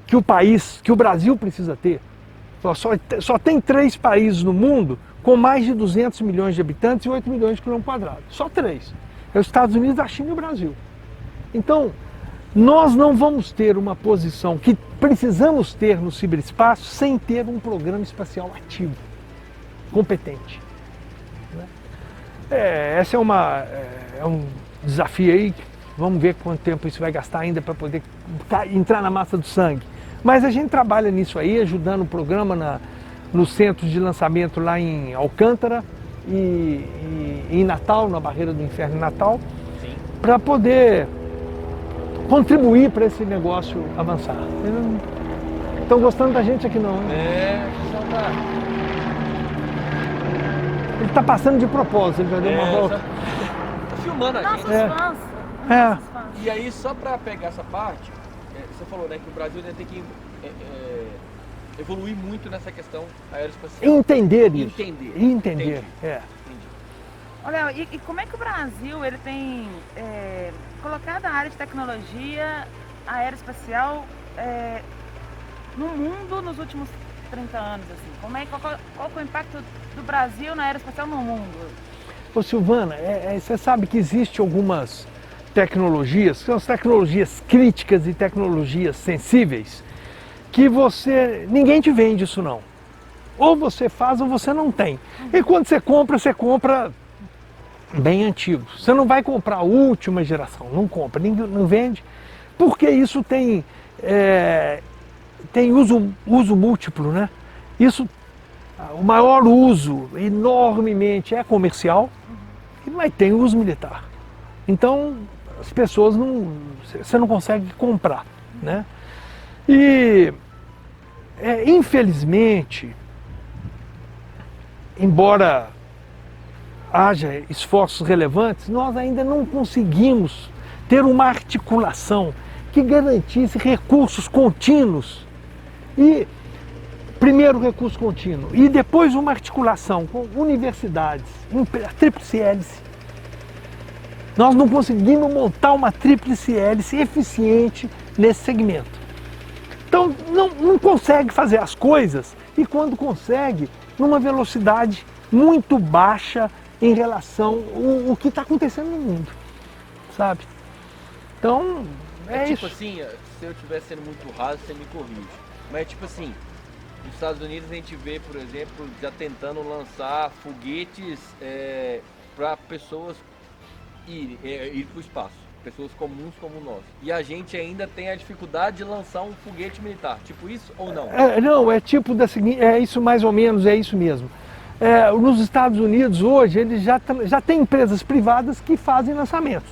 que o Brasil precisa ter. Só tem 3 países no mundo com mais de 200 milhões de habitantes e 8 milhões de quilômetros quadrados. Só 3. É os Estados Unidos, a China e o Brasil. Então, nós não vamos ter uma posição que precisamos ter no ciberespaço sem ter um programa espacial ativo, competente. Esse é um desafio aí, vamos ver quanto tempo isso vai gastar ainda para poder entrar na massa do sangue. Mas a gente trabalha nisso aí, ajudando o programa no centro de lançamento lá em Alcântara e em Natal, na Barreira do Inferno em Natal, para poder contribuir para esse negócio avançar. Estão gostando da gente aqui não, né? Saudade. tá passando de propósito, já deu uma volta. Tá filmando a Nossos gente. fãs. É. Nossos fãs. E aí, só pra pegar essa parte, você falou, né, que o Brasil ainda tem que evoluir muito nessa questão aeroespacial. Entender isso. Entender. Entender, Entendi. é. Entendi. Olha, e como é que o Brasil ele tem colocado a área de tecnologia aeroespacial no mundo nos últimos 30 anos? Assim? Qual que é o impacto do Brasil na aeroespacial no mundo? Ô Silvana, você sabe que existem algumas tecnologias, que são as tecnologias críticas e tecnologias sensíveis, que ninguém te vende isso não. Ou você faz ou você não tem. E quando você compra bem antigo. Você não vai comprar a última geração, não compra, não vende, porque isso tem uso múltiplo, né? Isso, o maior uso, enormemente, é comercial, mas tem uso militar. Então, as pessoas você não consegue comprar, né? E, infelizmente, embora haja esforços relevantes, nós ainda não conseguimos ter uma articulação que garantisse recursos contínuos. E, primeiro, recurso contínuo, e depois uma articulação com universidades, a tríplice hélice. Nós não conseguimos montar uma tríplice hélice eficiente nesse segmento. Então, não consegue fazer as coisas, e quando consegue, numa velocidade muito baixa em relação ao que está acontecendo no mundo, sabe? Então, tipo isso. assim, se eu estiver sendo muito raso, você me corrige. Mas tipo assim, nos Estados Unidos a gente vê, por exemplo, já tentando lançar foguetes para pessoas ir para o espaço. Pessoas comuns como nós. E a gente ainda tem a dificuldade de lançar um foguete militar. Tipo isso ou não? Não, é tipo da seguinte, isso mais ou menos, é isso mesmo. Nos Estados Unidos hoje, eles já tem empresas privadas que fazem lançamentos,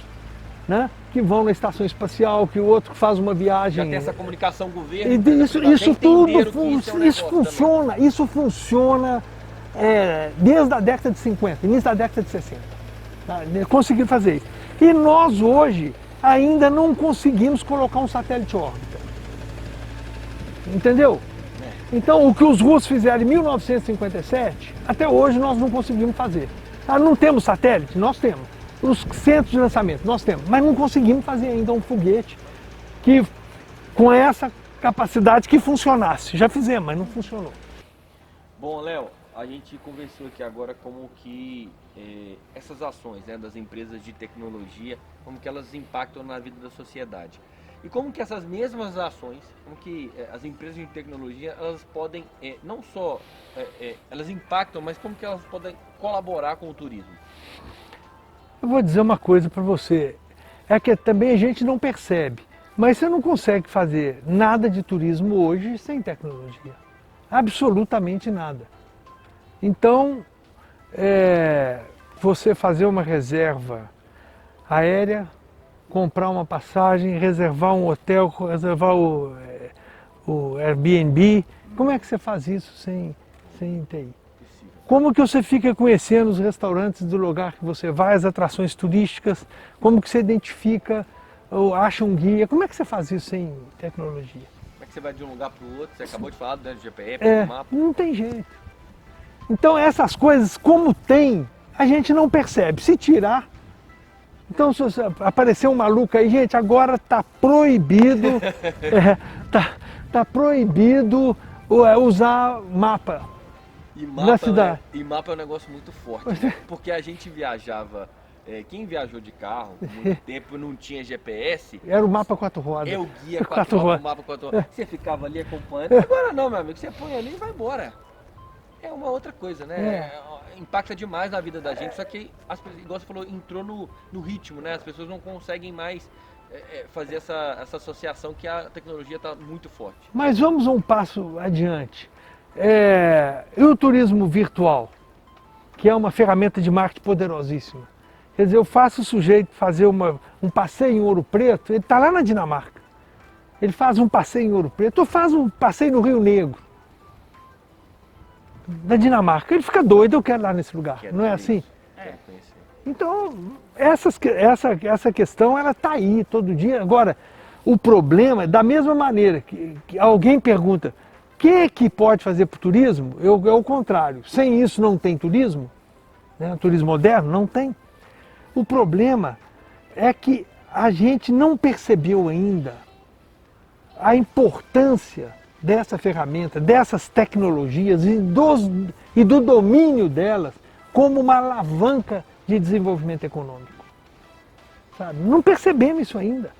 né? Que vão na estação espacial, que o outro faz uma viagem. Já tem essa comunicação governo. Isso funciona desde a década de 50, início da década de 60. Tá? Conseguiram fazer isso. E nós hoje ainda não conseguimos colocar um satélite em órbita. Entendeu? Então, o que os russos fizeram em 1957, até hoje nós não conseguimos fazer. Não temos satélite? Nós temos. Os centros de lançamento, nós temos. Mas não conseguimos fazer ainda um foguete com essa capacidade que funcionasse. Já fizemos, mas não funcionou. Bom, Léo, a gente conversou aqui agora como que essas ações, né, das empresas de tecnologia, como que elas impactam na vida da sociedade. E como que essas mesmas ações, como que as empresas de tecnologia, elas podem, não só, elas impactam, mas como que elas podem colaborar com o turismo? Eu vou dizer uma coisa para você, que também a gente não percebe, mas você não consegue fazer nada de turismo hoje sem tecnologia. Absolutamente nada. Então, você fazer uma reserva aérea, comprar uma passagem, reservar um hotel, reservar o Airbnb. Como é que você faz isso sem TI? Como que você fica conhecendo os restaurantes do lugar que você vai, as atrações turísticas? Como que você identifica ou acha um guia? Como é que você faz isso sem tecnologia? Como é que você vai de um lugar para o outro? Você acabou de falar do GPS, do mapa. Não tem jeito. Então essas coisas, como tem, a gente não percebe. Se tirar... Então, se aparecer um maluco aí, gente, agora está proibido, tá proibido usar mapa na cidade. E mapa é um negócio muito forte, né? Porque a gente viajava, quem viajou de carro por muito tempo não tinha GPS. Era o mapa 4 rodas. É o guia 4 rodas, o mapa 4 rodas. Você ficava ali acompanhando. Agora não, meu amigo, você põe ali e vai embora. É uma outra coisa, né? Impacta demais na vida da gente, só que, igual você falou, entrou no ritmo, né? As pessoas não conseguem mais fazer essa associação que a tecnologia está muito forte. Mas vamos um passo adiante. E o turismo virtual, que é uma ferramenta de marketing poderosíssima. Quer dizer, eu faço o sujeito fazer um passeio em Ouro Preto, ele está lá na Dinamarca. Ele faz um passeio em Ouro Preto, ou faz um passeio no Rio Negro. da Dinamarca. Ele fica doido, eu quero ir lá nesse lugar. Quero Não é ver assim? isso, quero conhecer. Então, essa questão, ela está aí todo dia. Agora, o problema, da mesma maneira que alguém pergunta, o que pode fazer para o turismo? É o contrário. Sem isso não tem turismo? Né? Turismo moderno? Não tem. O problema é que a gente não percebeu ainda a importância dessa ferramenta, dessas tecnologias e do domínio delas como uma alavanca de desenvolvimento econômico. Sabe? Não percebemos isso ainda.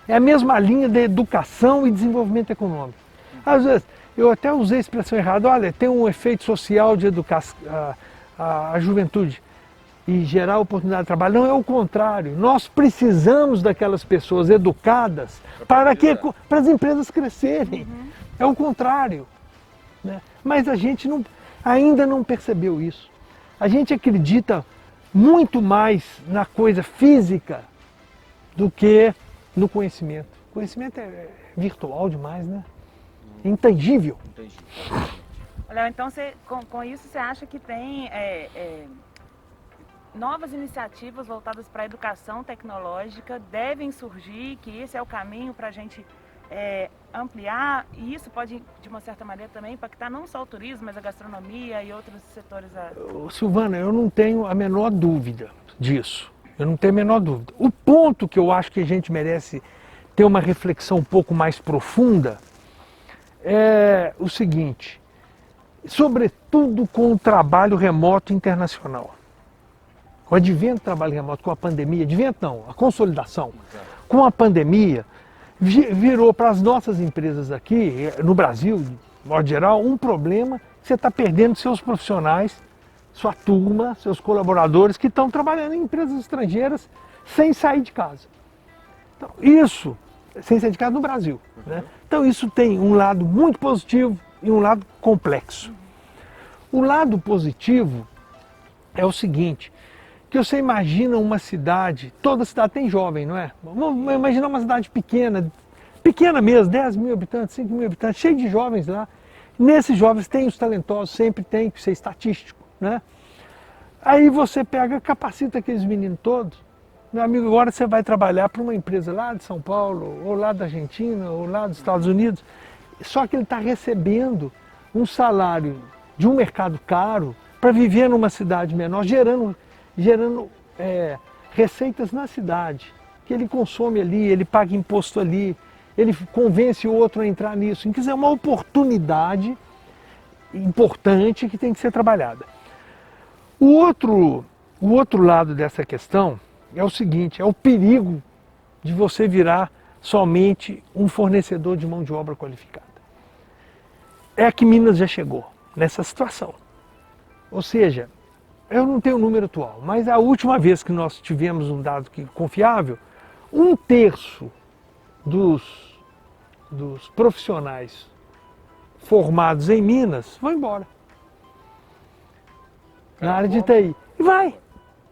É a mesma linha de educação e desenvolvimento econômico. Às vezes, eu até usei a expressão errada, olha, tem um efeito social de educar a juventude e gerar oportunidade de trabalho. Não, é o contrário. Nós precisamos daquelas pessoas educadas para as empresas crescerem. É o contrário. Né? Mas a gente ainda não percebeu isso. A gente acredita muito mais na coisa física do que no conhecimento. O conhecimento é virtual demais, né? Intangível. Léo, então com isso você acha que tem novas iniciativas voltadas para a educação tecnológica devem surgir, que esse é o caminho para a gente ampliar, e isso pode, de uma certa maneira, também impactar não só o turismo, mas a gastronomia e outros setores? Silvana, eu não tenho a menor dúvida disso. Eu não tenho a menor dúvida. O ponto que eu acho que a gente merece ter uma reflexão um pouco mais profunda é o seguinte, sobretudo com o trabalho remoto internacional. O advento do trabalho remoto com a pandemia, advento não, a consolidação, com a pandemia, virou para as nossas empresas aqui, no Brasil, de modo geral, um problema que você está perdendo seus profissionais, sua turma, seus colaboradores que estão trabalhando em empresas estrangeiras sem sair de casa. Então, isso, sem sair de casa no Brasil. Né? Então isso tem um lado muito positivo e um lado complexo. O lado positivo é o seguinte, que você imagina uma cidade, toda cidade tem jovem, não é? Vamos imaginar uma cidade pequena mesmo, 10 mil habitantes, 5 mil habitantes, cheio de jovens lá. Nesses jovens tem os talentosos, sempre tem que ser estatístico, né? Aí você pega, capacita aqueles meninos todos. Meu amigo, agora você vai trabalhar para uma empresa lá de São Paulo, ou lá da Argentina, ou lá dos Estados Unidos. Só que ele está recebendo um salário de um mercado caro para viver numa cidade menor, gerando receitas na cidade, que ele consome ali, ele paga imposto ali, ele convence o outro a entrar nisso. Quer dizer, é uma oportunidade importante que tem que ser trabalhada. O outro lado dessa questão é o seguinte, é o perigo de você virar somente um fornecedor de mão de obra qualificada. É que Minas já chegou nessa situação. Ou seja, eu não tenho o número atual, mas a última vez que nós tivemos um dado confiável, 1/3 dos profissionais formados em Minas vão embora. Na área de TI. E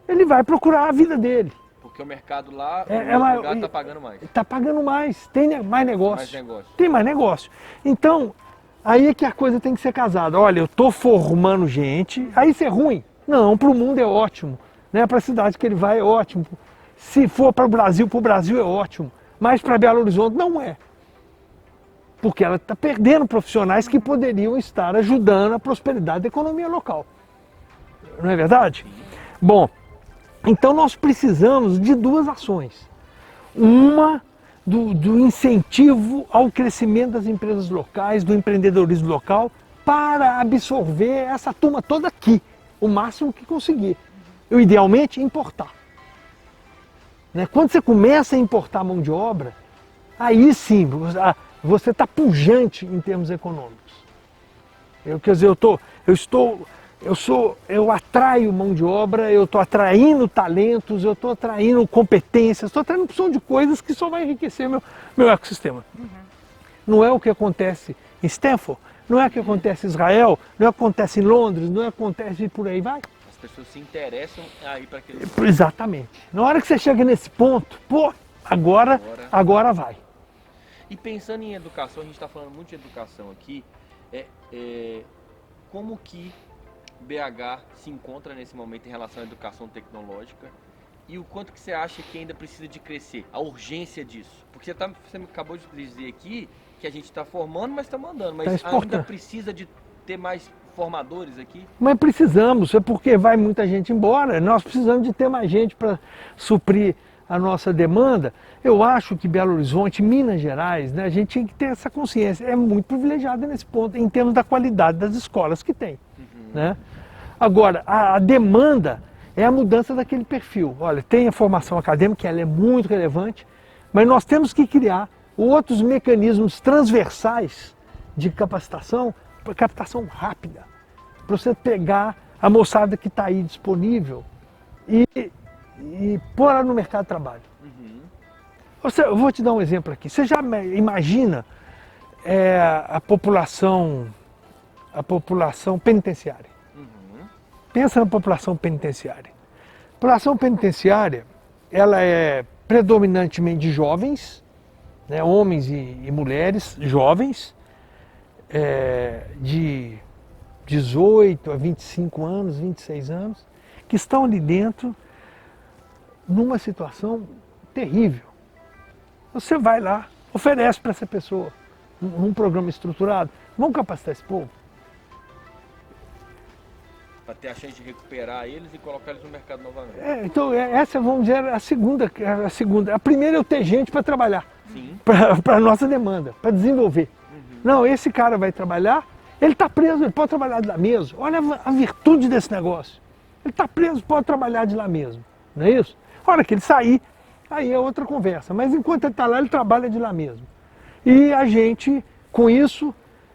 ele vai procurar a vida dele. Porque o mercado lá, o lugar está pagando mais. Está pagando mais, tem mais negócio. negócio. Tem mais negócio. Então, aí é que a coisa tem que ser casada. Olha, eu estou formando gente, aí isso é ruim. Não, para o mundo é ótimo. Né? Para a cidade que ele vai é ótimo. Se for para o Brasil é ótimo. Mas para Belo Horizonte não é. Porque ela está perdendo profissionais que poderiam estar ajudando a prosperidade da economia local. Não é verdade? Bom, então nós precisamos de duas ações. Uma do incentivo ao crescimento das empresas locais, do empreendedorismo local, para absorver essa turma toda aqui, o máximo que conseguir. Eu, idealmente, importar. Né? Quando você começa a importar mão de obra, aí sim, você está pujante em termos econômicos. Quer dizer, eu atraio mão de obra, eu estou atraindo talentos, eu estou atraindo competências, estou atraindo opção de coisas que só vai enriquecer meu ecossistema. Não é o que acontece em Stanford, não é o que acontece em Israel, não é o que acontece em Londres, não é o que acontece por aí vai. As pessoas se interessam a ir para aquele... Exatamente. Na hora que você chega nesse ponto, agora vai. E pensando em educação, a gente está falando muito de educação aqui, Como que BH se encontra nesse momento em relação à educação tecnológica e o quanto que você acha que ainda precisa de crescer, a urgência disso? Porque você acabou de dizer aqui que a gente está formando, mas está mandando, mas ainda precisa de ter mais formadores aqui? Mas precisamos, é porque vai muita gente embora, nós precisamos de ter mais gente para suprir a nossa demanda. Eu acho que Belo Horizonte, Minas Gerais, né, a gente tem que ter essa consciência, é muito privilegiada nesse ponto, em termos da qualidade das escolas que tem. Né? Agora, a demanda é a mudança daquele perfil. Olha, tem a formação acadêmica, ela é muito relevante, mas nós temos que criar outros mecanismos transversais de capacitação, captação rápida, para você pegar a moçada que está aí disponível e pôr ela no mercado de trabalho. Eu vou te dar um exemplo aqui. Você já imagina a população penitenciária? Pensa na população penitenciária. A população penitenciária, ela é predominantemente de jovens, né, homens e mulheres jovens, de 18 a 25 anos, 26 anos, que estão ali dentro numa situação terrível. Você vai lá, oferece para essa pessoa um programa estruturado. Vamos capacitar esse povo? Para ter a chance de recuperar eles e colocar eles no mercado novamente. Então, essa, vamos dizer, a segunda. A primeira é eu ter gente para trabalhar, para a nossa demanda, para desenvolver. Não, esse cara vai trabalhar, ele está preso, ele pode trabalhar de lá mesmo. Olha a virtude desse negócio. Ele está preso, pode trabalhar de lá mesmo. Não é isso? A hora que ele sair, aí é outra conversa. Mas enquanto ele está lá, ele trabalha de lá mesmo. E a gente, com isso,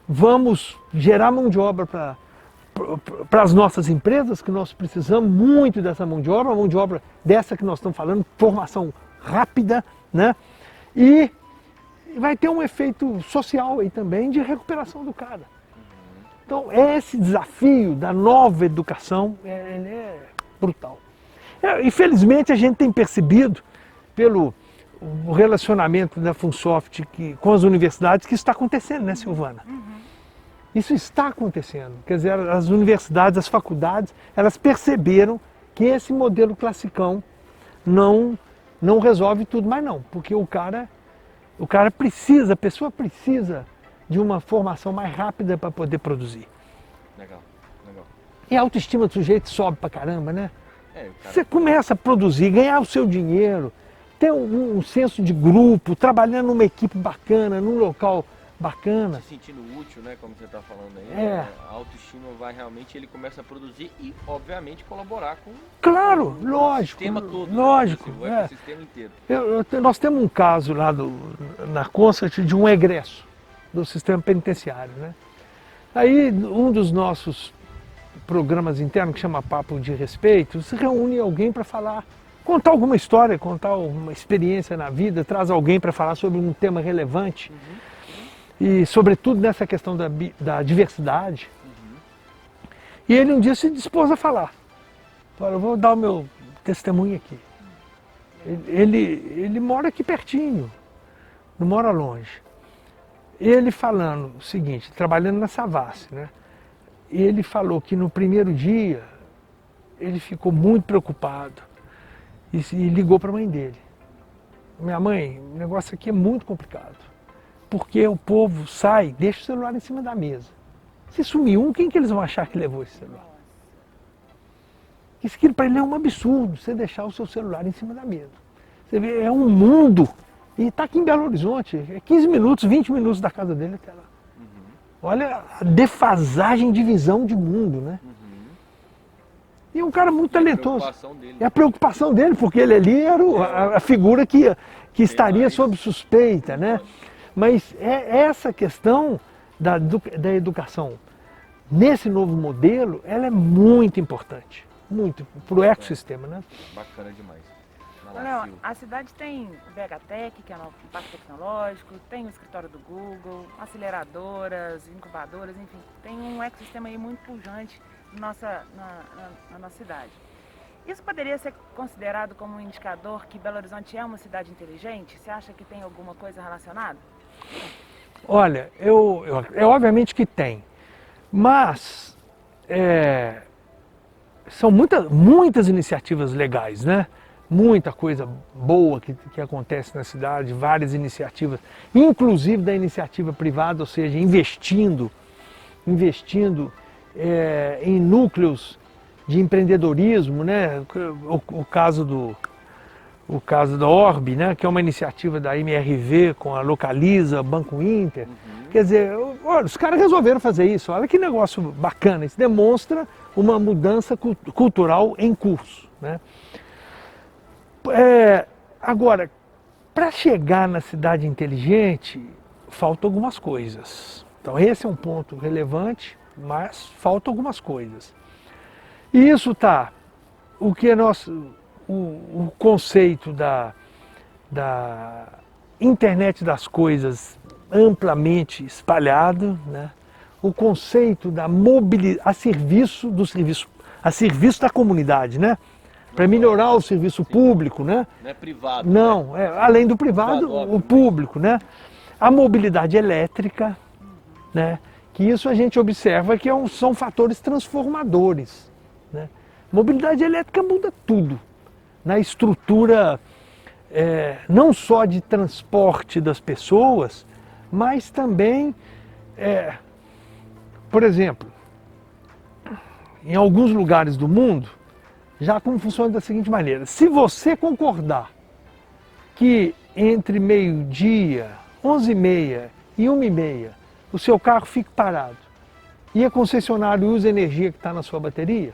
vamos gerar mão de obra para as nossas empresas, que nós precisamos muito dessa mão de obra dessa que nós estamos falando, formação rápida, né? E vai ter um efeito social aí também de recuperação do cara. Então, esse desafio da nova educação, ele é brutal. Infelizmente, a gente tem percebido, pelo relacionamento da Funsoft com as universidades, que isso está acontecendo, né, Silvana? Isso está acontecendo. Quer dizer, as universidades, as faculdades, elas perceberam que esse modelo classicão não resolve tudo, mas não, porque o cara precisa, a pessoa precisa de uma formação mais rápida para poder produzir. Legal. E a autoestima do sujeito sobe pra caramba, né? Você começa a produzir, ganhar o seu dinheiro, ter um senso de grupo, trabalhando numa equipe bacana, num local bacana. Se sentindo útil, né, como você está falando aí. A autoestima vai realmente, ele começa a produzir e, obviamente, colaborar com o sistema todo. Lógico. O ecossistema inteiro. Nós temos um caso lá na Constat de um egresso do sistema penitenciário, né? Aí um dos nossos programas internos, que chama Papo de Respeito, se reúne alguém para falar, contar alguma história, contar uma experiência na vida, traz alguém para falar sobre um tema relevante. E sobretudo nessa questão da diversidade. E ele um dia se dispôs a falar. Olha, eu vou dar o meu testemunho aqui. Ele mora aqui pertinho, não mora longe. Ele falando o seguinte, trabalhando na Savassi, né? Ele falou que no primeiro dia ele ficou muito preocupado e ligou para a mãe dele. Minha mãe, o negócio aqui é muito complicado. Porque o povo sai, deixa o celular em cima da mesa. Se sumir um, quem que eles vão achar que levou esse celular? Isso para ele é um absurdo, você deixar o seu celular em cima da mesa. Você vê, é um mundo. E está aqui em Belo Horizonte, é 15 minutos, 20 minutos da casa dele até lá. Olha a defasagem de visão de mundo, né? E é um cara muito talentoso. É a preocupação dele, porque ele ali era a figura que estaria sob suspeita, né? Mas essa questão da educação nesse novo modelo, ela é muito importante, muito, para o ecossistema, né? Bacana demais. Léo, a cidade tem o BHTech, que é o Parque Tecnológico, tem o escritório do Google, aceleradoras, incubadoras, enfim, tem um ecossistema aí muito pujante na nossa cidade. Isso poderia ser considerado como um indicador que Belo Horizonte é uma cidade inteligente? Você acha que tem alguma coisa relacionada? Olha, é obviamente que tem, mas são muitas iniciativas legais, né? Muita coisa boa que acontece na cidade, várias iniciativas, inclusive da iniciativa privada, ou seja, investindo em núcleos de empreendedorismo, né? O caso da Orbe, né? Que é uma iniciativa da MRV com a Localiza, Banco Inter. Quer dizer, olha, os caras resolveram fazer isso, olha que negócio bacana, isso demonstra uma mudança cultural em curso, né? Agora, para chegar na cidade inteligente, faltam algumas coisas. Então esse é um ponto relevante, mas faltam algumas coisas. E isso está, o conceito da internet das coisas amplamente espalhado, né? O conceito da mobilidade a serviço da comunidade, né? Para melhorar o serviço público, né? Não é privado. Não, né? Além do privado, o público, né? A mobilidade elétrica, né? Que isso a gente observa que são fatores transformadores, né? Mobilidade elétrica muda tudo na estrutura não só de transporte das pessoas, mas também, por exemplo, em alguns lugares do mundo, já como funciona da seguinte maneira: se você concordar que entre meio-dia, 11h30 e 1h30, o seu carro fique parado e a concessionária usa a energia que está na sua bateria,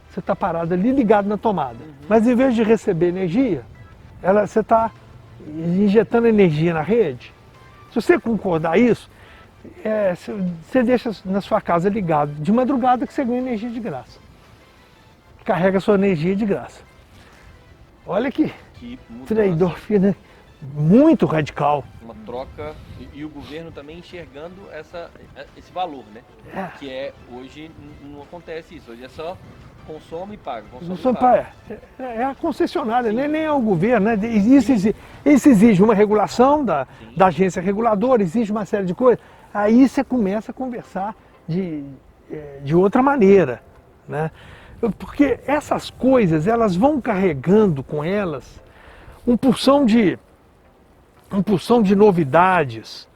você está parado ali ligado na tomada. Mas em vez de receber energia, você está injetando energia na rede. Se você concordar isso, você deixa na sua casa ligado de madrugada que você ganha energia de graça. Carrega a sua energia de graça. Olha que trade-off, né? Muito radical. Uma troca e o governo também enxergando esse valor, né? Que hoje não acontece isso, hoje é só consome e paga. É a concessionária, nem é o governo, né? Isso exige uma regulação da agência reguladora, exige uma série de coisas. Aí você começa a conversar de outra maneira, né? Porque essas coisas, elas vão carregando com elas uma porção de novidades.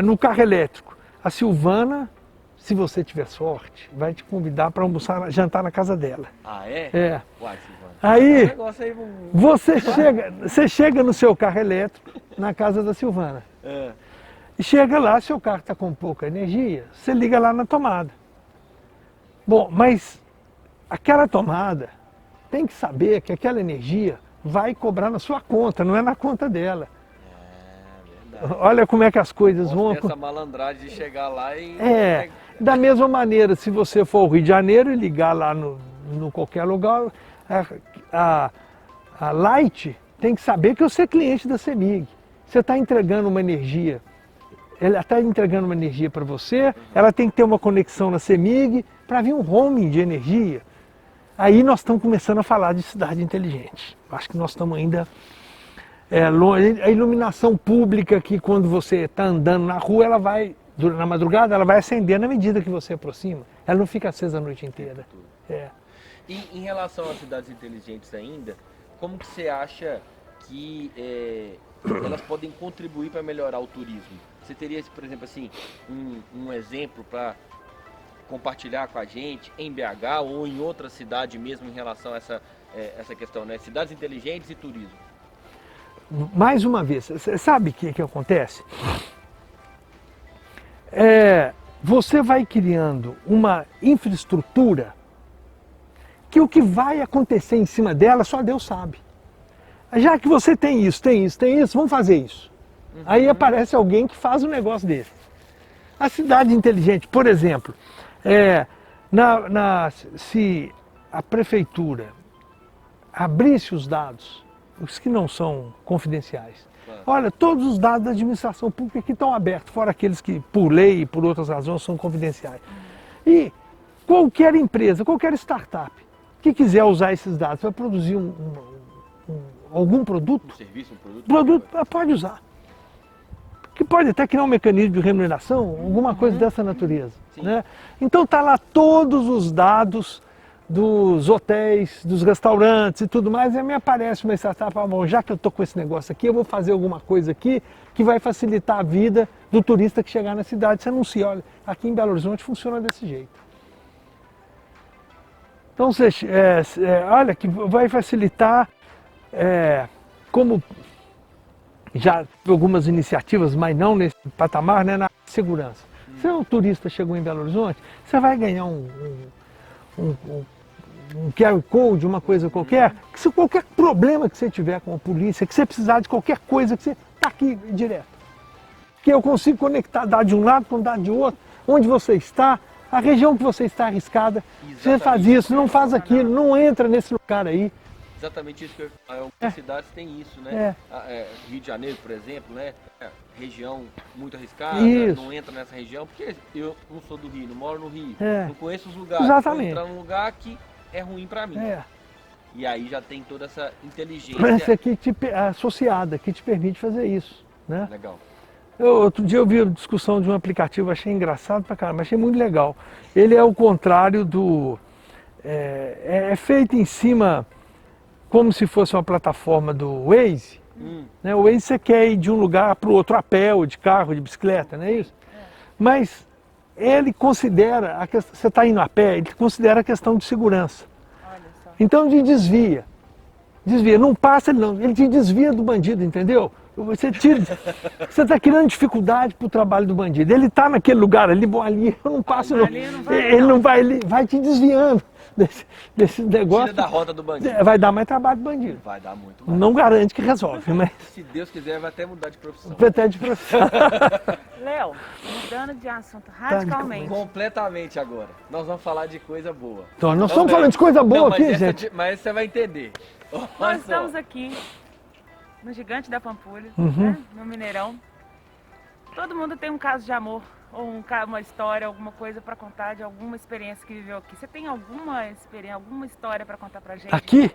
No carro elétrico, a Silvana, se você tiver sorte, vai te convidar para jantar na casa dela. Ah, é? É. Uai, Silvana. Aí, você chega no seu carro elétrico, na casa da Silvana. E chega lá, seu carro está com pouca energia, você liga lá na tomada. Bom, mas aquela tomada tem que saber que aquela energia vai cobrar na sua conta, não é na conta dela. Verdade. Olha como é que as coisas vão... Essa malandragem de chegar lá e... Da mesma maneira, se você for ao Rio de Janeiro e ligar lá no qualquer lugar, a Light tem que saber que você é cliente da CEMIG. Você está entregando uma energia, ela está entregando uma energia para você, ela tem que ter uma conexão na CEMIG para vir um roaming de energia. Aí nós estamos começando a falar de cidade inteligente. Acho que nós estamos ainda longe. A iluminação pública, que quando você está andando na rua, ela vai, na madrugada, ela vai acender na medida que você aproxima. Ela não fica acesa a noite inteira. E em relação às cidades inteligentes ainda, como que você acha que elas podem contribuir para melhorar o turismo? Você teria, por exemplo, assim, um exemplo para compartilhar com a gente em BH ou em outra cidade mesmo em relação a essa questão, né? Cidades inteligentes e turismo. Mais uma vez, você sabe o que acontece? Você vai criando uma infraestrutura que o que vai acontecer em cima dela só Deus sabe. Já que você tem isso, vamos fazer isso. Aí aparece alguém que faz um negócio desse. A cidade inteligente, por exemplo, se a prefeitura abrisse os dados, os que não são confidenciais, olha, todos os dados da administração pública que estão abertos, fora aqueles que por lei e por outras razões são confidenciais. E qualquer empresa, qualquer startup que quiser usar esses dados para produzir algum produto, Um serviço, um produto, pode usar. que pode até criar um mecanismo de remuneração, alguma coisa dessa natureza. Sim. Né? Então tá lá todos os dados dos hotéis, dos restaurantes e tudo mais, e aí me aparece uma startup, bom, já que eu estou com esse negócio aqui, eu vou fazer alguma coisa aqui que vai facilitar a vida do turista que chegar na cidade. Você anuncia, olha, aqui em Belo Horizonte funciona desse jeito. Então, você, olha, que vai facilitar, como já algumas iniciativas, mas não nesse patamar, né, na segurança. Se um turista chegou em Belo Horizonte, você vai ganhar um QR Code, uma coisa qualquer, que se qualquer problema que você tiver com a polícia, que você precisar de qualquer coisa, que você está aqui direto. Que eu consigo conectar dados de um lado com dados de outro, onde você está, a região que você está arriscada. Você faz isso, não faz aquilo, não entra nesse lugar aí. Exatamente isso que eu falo. Algumas cidades têm isso, né? Rio de Janeiro, por exemplo, né? Região muito arriscada, Isso. não entra nessa região, porque eu não sou do Rio, não moro no Rio, É. não conheço os lugares. Exatamente. Vou entrar num lugar que é ruim pra mim. É. E aí já tem toda essa inteligência. Essa aqui associada, que te permite fazer isso. Né? Legal. Outro dia eu vi a discussão de um aplicativo, achei engraçado pra caramba, achei muito legal. Ele é o contrário do... É feito em cima, como se fosse uma plataforma do Waze. Né? O Waze você quer ir de um lugar para o outro a pé, ou de carro, de bicicleta, não é isso? Mas ele considera, você está indo a pé, ele considera a questão de segurança. Olha só. Então ele desvia. Desvia, não passa ele não, ele te desvia do bandido, entendeu? Você está criando dificuldade para o trabalho do bandido. Ele está naquele lugar ali, bom, ali eu não passo não. Ali não vai, Ele não vai, ele vai te desviando desse negócio. Tira da rota do bandido. Vai dar mais trabalho do bandido. Vai dar muito mais. Não garante que resolve, mas Se Deus quiser, vai até mudar de profissão. até de profissão. Léo, mudando de assunto radicalmente. Completamente agora. Nós vamos falar de coisa boa. Então, nós estamos falando de coisa boa Não, mas aqui, essa gente. Mas você vai entender. Olha Nós só. estamos aqui no Gigante da Pampulha, Uhum. né, no Mineirão. Todo mundo tem um caso de amor, ou uma história, alguma coisa para contar de alguma experiência que viveu aqui. Você tem alguma experiência, alguma história para contar pra gente? Aqui?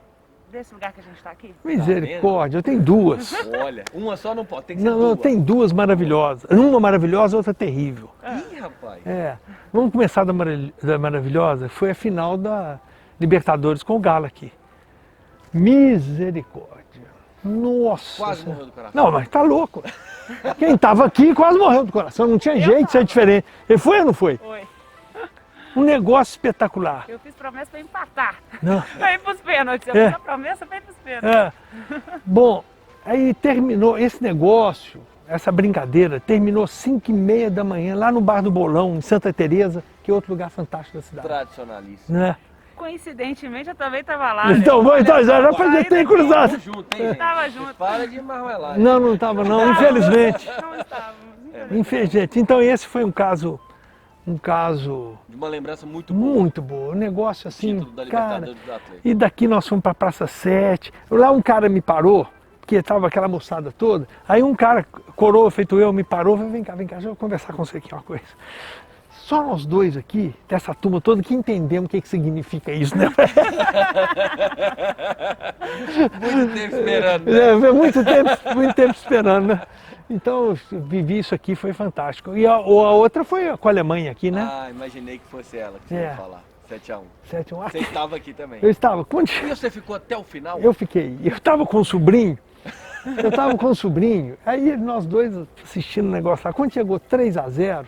Desse lugar que a gente está aqui? Misericórdia, eu tenho duas. Olha, uma só não pode, tem que ser Não, duas. tem duas maravilhosas. Uma maravilhosa, outra terrível. Ih, rapaz. Vamos começar da maravilhosa. Foi a final da Libertadores com o Galo aqui. Misericórdia. Nossa. Quase Senhora. morreu do coração. Não, mas tá louco. Quem tava aqui quase morreu do coração. Não tinha jeito de ser diferente. Ele foi ou não foi? Foi. Um negócio espetacular. Eu fiz promessa para empatar. Não. Para ir pros pênaltis. Eu É. fiz a promessa para ir pros pênaltis. É. Bom, aí terminou esse negócio, essa brincadeira, terminou 5h30 da manhã lá no Bar do Bolão, em Santa Teresa, que é outro lugar fantástico da cidade. Tradicionalíssimo. Né? Coincidentemente, eu também estava lá. Então, né? já fazia ter cruzado. Tamo junto, hein, gente? Tava junto. Para de marmelar. Não estava não, infelizmente. Não estávamos. Infelizmente. Então esse foi um caso De uma lembrança muito boa. muito bom. Um negócio assim, Título da cara. Libertadores do Atlético. E daqui nós fomos para Praça 7. Lá um cara me parou, porque estava aquela moçada toda. Aí um cara, coroa feito eu, me parou. Falei, vem cá, deixa eu conversar com você aqui uma coisa. Só nós dois aqui, dessa turma toda, que entendemos o que significa isso, né? Muito tempo esperando. Né? Muito tempo esperando, né? Então, eu vivi isso aqui, foi fantástico. E a outra foi com a Alemanha aqui, né? Ah, imaginei que fosse ela que você É. ia falar. 7-1. 7-1. Você estava aqui também. Eu estava. E você ficou até o final? Eu fiquei. Eu estava com o sobrinho. Aí nós dois assistindo o negócio lá. Quando chegou 3-0,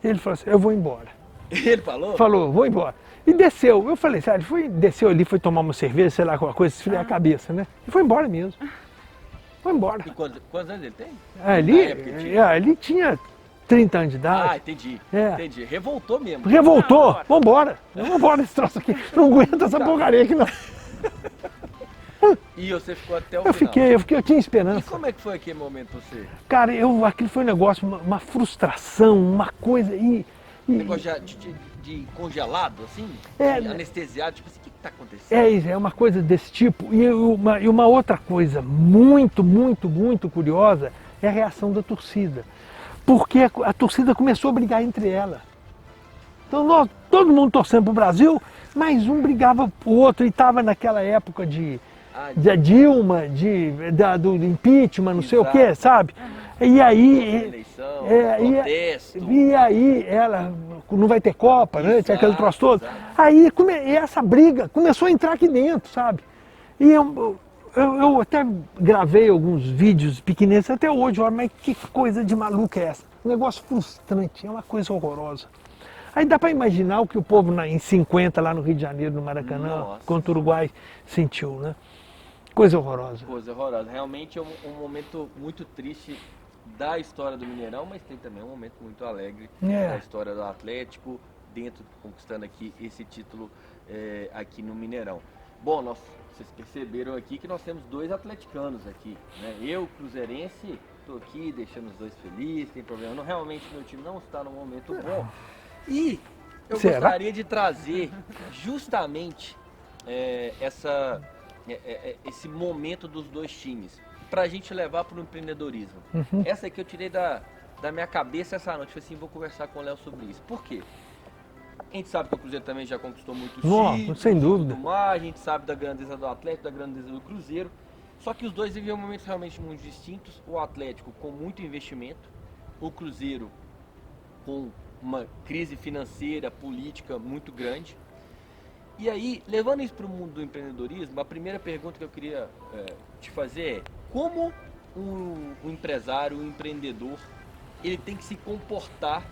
ele falou assim, eu vou embora. Ele falou? Falou, vou embora. E desceu. Eu falei, sério, desceu ali, foi tomar uma cerveja, sei lá, alguma coisa, esfriar a cabeça, né? E foi embora mesmo. Foi embora. E quantos anos ele tem? Ali, Na época tinha? ele tinha 30 anos de idade. Ah, entendi. É. Entendi. Revoltou mesmo. Revoltou. Não, Vambora esse troço aqui. Não aguento essa porcaria aqui, não. E você ficou até o Eu final. fiquei, eu tinha E esperança. como é que foi aquele momento você? Cara, aquilo foi um negócio, uma frustração, uma coisa. Negócio de congelado, assim? É, De anestesiado, tipo assim, o que tá acontecendo? É isso, é uma coisa desse tipo. E uma outra coisa muito, muito, muito curiosa é a reação da torcida. Porque a torcida começou a brigar entre ela. Então todo mundo torcendo para o Brasil, mas um brigava pro outro e estava naquela época de da Dilma, do impeachment, não sei o que, sabe? E aí, eleição, protesto. e aí ela não vai ter Copa, né? Tinha aquele troço todo. Exato. Aí essa briga começou a entrar aqui dentro, sabe? E eu até gravei alguns vídeos pequeninos até hoje, olha, mas que coisa de maluca é essa? Um negócio frustrante, é uma coisa horrorosa. Aí dá para imaginar o que o povo em 50 lá no Rio de Janeiro, no Maracanã, Nossa. contra o Uruguai, sentiu, né? Coisa horrorosa. Coisa horrorosa. Realmente é um momento muito triste da história do Mineirão, mas tem também um momento muito alegre da história do Atlético, dentro, conquistando aqui esse título aqui no Mineirão. Bom, vocês perceberam aqui que nós temos 2 atleticanos aqui, né? Eu, cruzeirense, estou aqui deixando os 2 felizes, tem problema não. Realmente meu time não está num momento bom. E eu gostaria de trazer justamente esse momento dos 2 times, para a gente levar para o empreendedorismo. Essa aqui eu tirei da minha cabeça essa noite. Falei assim, vou conversar com o Léo sobre isso. Por quê? A gente sabe que o Cruzeiro também já conquistou muitos títulos, sem dúvida. a gente sabe da grandeza do Atlético, da grandeza do Cruzeiro. Só que os dois viviam momentos realmente muito distintos. O Atlético com muito investimento, o Cruzeiro com uma crise financeira, política muito grande. E aí, levando isso para o mundo do empreendedorismo, a primeira pergunta que eu queria te fazer é: como um empresário, um empreendedor, ele tem que se comportar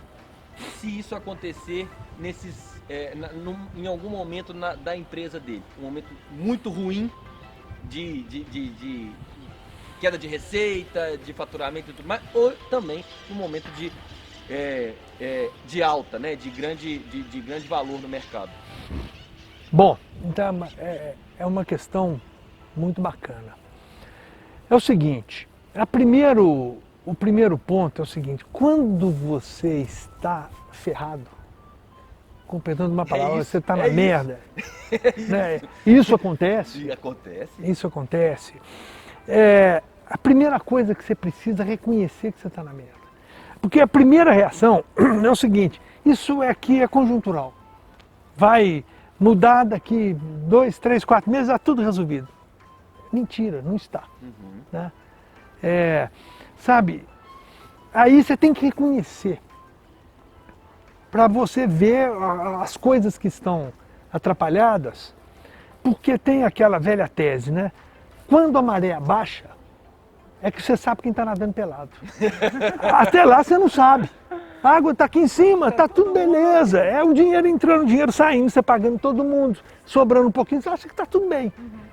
se isso acontecer em algum momento da empresa dele? Um momento muito ruim de queda de receita, de faturamento e tudo mais, ou também um momento de alta, né? de grande valor no mercado. Bom, então é uma questão muito bacana. É o seguinte, o primeiro ponto é o seguinte: quando você está ferrado, com perdão de uma palavra, você está na merda. Né? Isso acontece. Isso acontece. A primeira coisa que você precisa é reconhecer que você está na merda. Porque a primeira reação é o seguinte: isso aqui é conjuntural. Vai mudar daqui 2, 3, 4 meses, está tudo resolvido. Mentira, não está. Né? Sabe, aí você tem que reconhecer, para você ver as coisas que estão atrapalhadas, porque tem aquela velha tese, né? Quando a maré baixa, é que você sabe quem está nadando pelado. Até lá você não sabe. A água está aqui em cima, está tudo beleza. É o dinheiro entrando, o dinheiro saindo, você pagando todo mundo, sobrando um pouquinho, você acha que está tudo bem.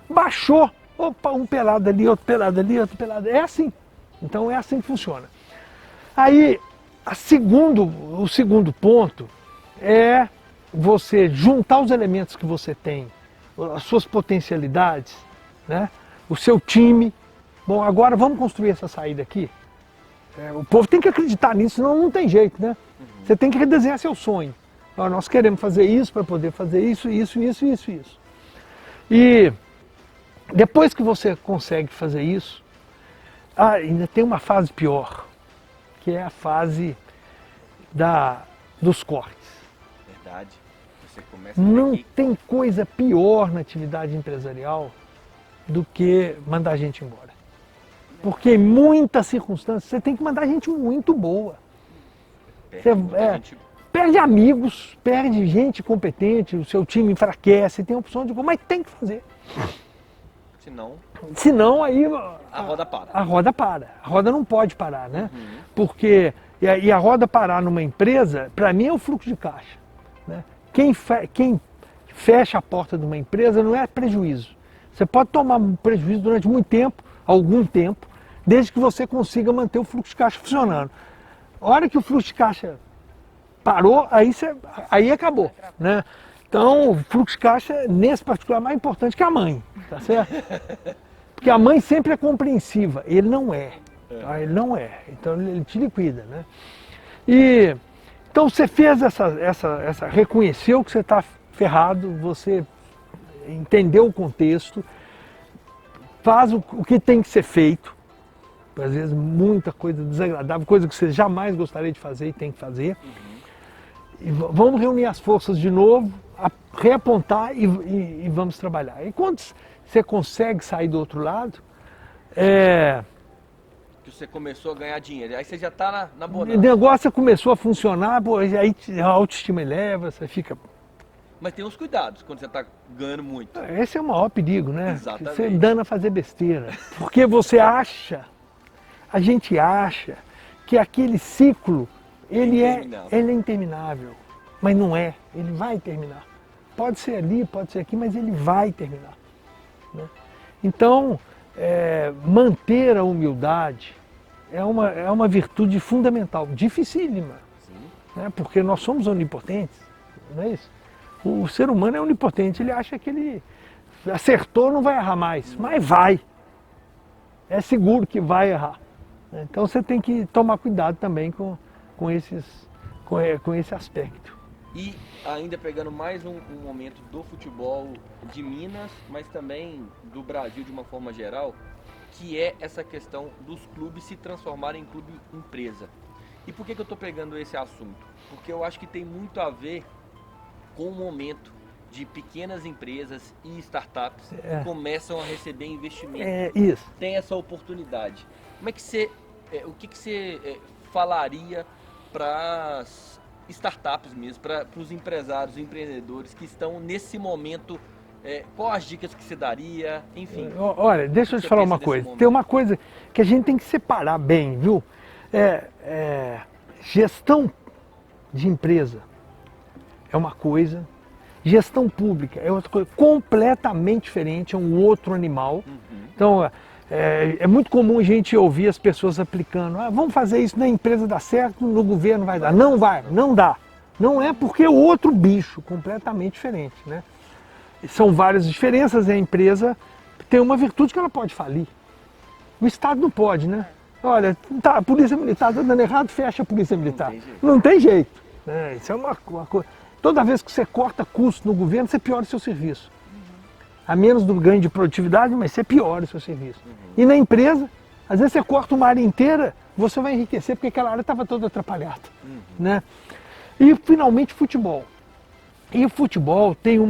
Baixou, opa, um pelado ali, outro pelado ali, outro pelado. É assim. Então é assim que funciona. Aí, o segundo ponto é você juntar os elementos que você tem, as suas potencialidades, né? O seu time. Bom, agora vamos construir essa saída aqui. O povo tem que acreditar nisso, senão não tem jeito, né? Você tem que redesenhar seu sonho. Nós queremos fazer isso para poder fazer isso. E depois que você consegue fazer isso, ainda tem uma fase pior, que é a fase dos cortes. Verdade. Você começa Não tem coisa pior na atividade empresarial do que mandar a gente embora. Porque em muitas circunstâncias você tem que mandar gente muito boa. Perde amigos, perde gente competente, o seu time enfraquece, tem a opção de... Mas tem que fazer. Senão aí... A roda para. A roda para. A roda não pode parar, né? Porque... E a roda parar numa empresa, para mim é o fluxo de caixa. Né? Quem fecha a porta de uma empresa não é prejuízo. Você pode tomar um prejuízo durante muito tempo, algum tempo, desde que você consiga manter o fluxo de caixa funcionando. A hora que o fluxo de caixa parou, aí acabou. Né? Então, o fluxo de caixa, nesse particular, é mais importante que a mãe. Tá certo? Porque a mãe sempre é compreensiva. Ele não é. Ele não é. Então, ele te liquida. Né? Então, você fez reconheceu que você está ferrado, você entendeu o contexto, faz o que tem que ser feito, às vezes muita coisa desagradável, coisa que você jamais gostaria de fazer e tem que fazer. E vamos reunir as forças de novo, reapontar e vamos trabalhar. E quando você consegue sair do outro lado, Que você começou a ganhar dinheiro, aí você já está na o bonança. negócio começou a funcionar, pô, aí a autoestima eleva, você fica... Mas tem uns cuidados quando você está ganhando muito. Esse é o maior perigo, né? Exatamente. Você dando a fazer besteira. Porque você acha, a gente acha, que aquele ciclo, ele é interminável. Mas não é, ele vai terminar. Pode ser ali, pode ser aqui, mas ele vai terminar. Né? Então, manter a humildade é uma virtude fundamental, dificílima. Né? Porque nós somos onipotentes, não é isso? O ser humano é onipotente, ele acha que ele acertou, não vai errar mais, mas vai. É seguro que vai errar. Então você tem que tomar cuidado também com esse aspecto. E ainda pegando mais um momento do futebol de Minas, mas também do Brasil de uma forma geral, que é essa questão dos clubes se transformarem em clube empresa. E por que eu estou pegando esse assunto? Porque eu acho que tem muito a ver com o momento de pequenas empresas e startups que começam a receber investimento. Isso. Tem essa oportunidade. Como é que você, o que você falaria para as startups mesmo, para os empresários, empreendedores que estão nesse momento, qual as dicas que você daria, enfim. Olha, deixa eu te falar uma coisa. Tem uma coisa que a gente tem que separar bem, viu? Gestão de empresa é uma coisa, gestão pública é outra coisa, completamente diferente, é um outro animal. Então, é muito comum a gente ouvir as pessoas aplicando, vamos fazer isso na empresa dá certo, no governo vai dar. Não vai, não dá. Não é porque é outro bicho, completamente diferente, né? São várias diferenças, a empresa tem uma virtude que ela pode falir. O Estado não pode, né? Olha, a polícia militar está dando errado, fecha a polícia militar. Não tem jeito. Isso é uma coisa. Toda vez que você corta custo no governo, você piora o seu serviço. A menos do ganho de produtividade, mas você piora o seu serviço. E na empresa, às vezes você corta uma área inteira, você vai enriquecer porque aquela área estava toda atrapalhada. Né? E finalmente futebol. E o futebol tem um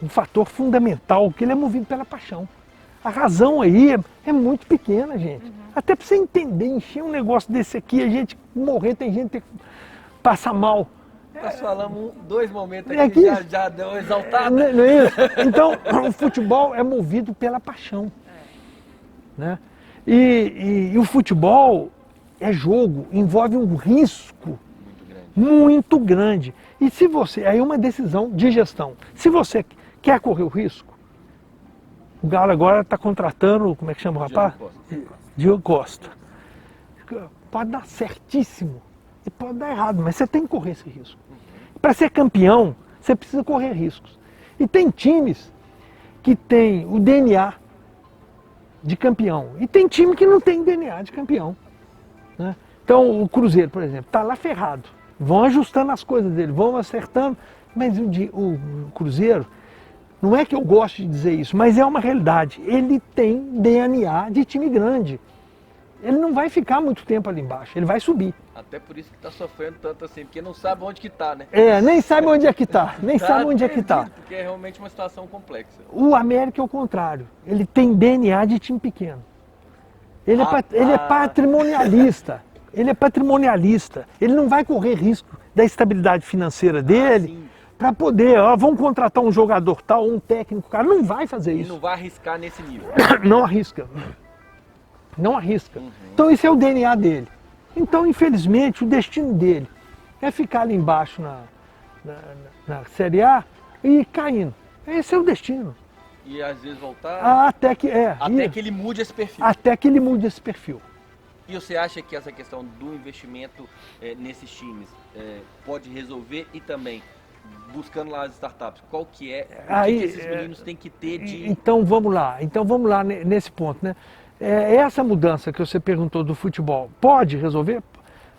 fator fundamental, que ele é movido pela paixão. A razão aí é muito pequena, gente. Até para você entender, encher um negócio desse aqui, a gente morrer, tem gente que passa mal. Nós falamos 2 momentos aqui que já deu exaltado. Não é isso? Então, o futebol é movido pela paixão. Né? E o futebol é jogo, envolve um risco muito grande. E se você, aí é uma decisão de gestão. Se você quer correr o risco, o Galo agora está contratando, como é que chama o rapaz? Diogo Costa. Pode dar certíssimo e pode dar errado, mas você tem que correr esse risco. Para ser campeão, você precisa correr riscos. E tem times que têm o DNA de campeão. E tem time que não tem DNA de campeão. Né? Então o Cruzeiro, por exemplo, está lá ferrado. Vão ajustando as coisas dele, vão acertando. Mas o Cruzeiro, não é que eu gosto de dizer isso, mas é uma realidade. Ele tem DNA de time grande. Ele não vai ficar muito tempo ali embaixo, ele vai subir. Até por isso que está sofrendo tanto assim, porque não sabe onde que está, né? Nem sabe onde é que está, nem sabe onde é que está. Porque é realmente uma situação complexa. O América é o contrário, ele tem DNA de time pequeno. Ele é patrimonialista, ele não vai correr risco da estabilidade financeira dele para poder, vamos contratar um jogador tal, um técnico, cara, não vai fazer isso. E não vai arriscar nesse nível. Não arrisca. Não arrisca. Então esse é o DNA dele. Então, infelizmente, o destino dele é ficar ali embaixo na Série A e caindo. Esse é o destino. E às vezes voltar... Até que ele mude esse perfil. Até que ele mude esse perfil. E você acha que essa questão do investimento nesses times pode resolver e também, buscando lá as startups, qual que é, o que esses meninos têm que ter de... Então vamos lá nesse ponto, né? Essa mudança que você perguntou do futebol, pode resolver?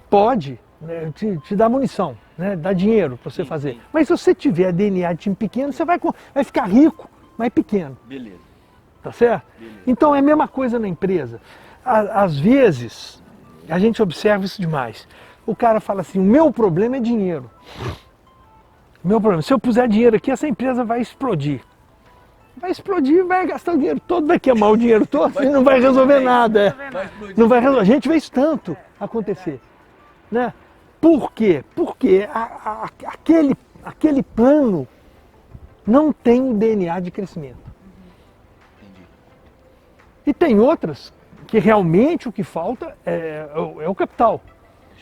Pode, né? Te dá munição, né? Dá dinheiro para você fazer. Mas se você tiver DNA de time pequeno, você vai ficar rico, mas pequeno. Beleza. Tá certo? Beleza. Então é a mesma coisa na empresa. Às vezes, a gente observa isso demais. O cara fala assim, o meu problema é dinheiro. Se eu puser dinheiro aqui, essa empresa vai explodir. vai explodir, vai gastar o dinheiro todo, vai queimar o dinheiro todo e não vai resolver nada. Vai explodir. Não vai resolver. A gente vê isso tanto acontecer. Né? Por quê? Porque aquele plano não tem o DNA de crescimento. Entendi. E tem outras que realmente o que falta é o capital.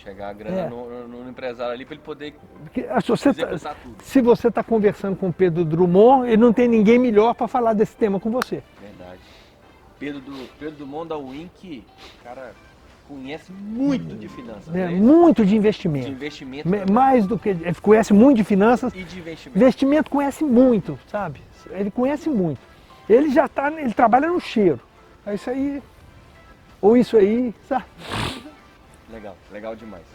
Chegar a grana no empresário ali para ele poder Porque executar tudo. se você está conversando com o Pedro Drummond, ele não tem ninguém melhor para falar desse tema com você. Verdade. Pedro Drummond da Wink, cara, conhece muito de finanças. Né? Né? Muito de De investimento. investimento Mais do que. Ele conhece muito de finanças. e de investimento. Investimento conhece muito, sabe? Ele conhece muito. Ele já tá, ele trabalha no cheiro. É isso aí. Ou isso aí, sabe? Legal, legal demais.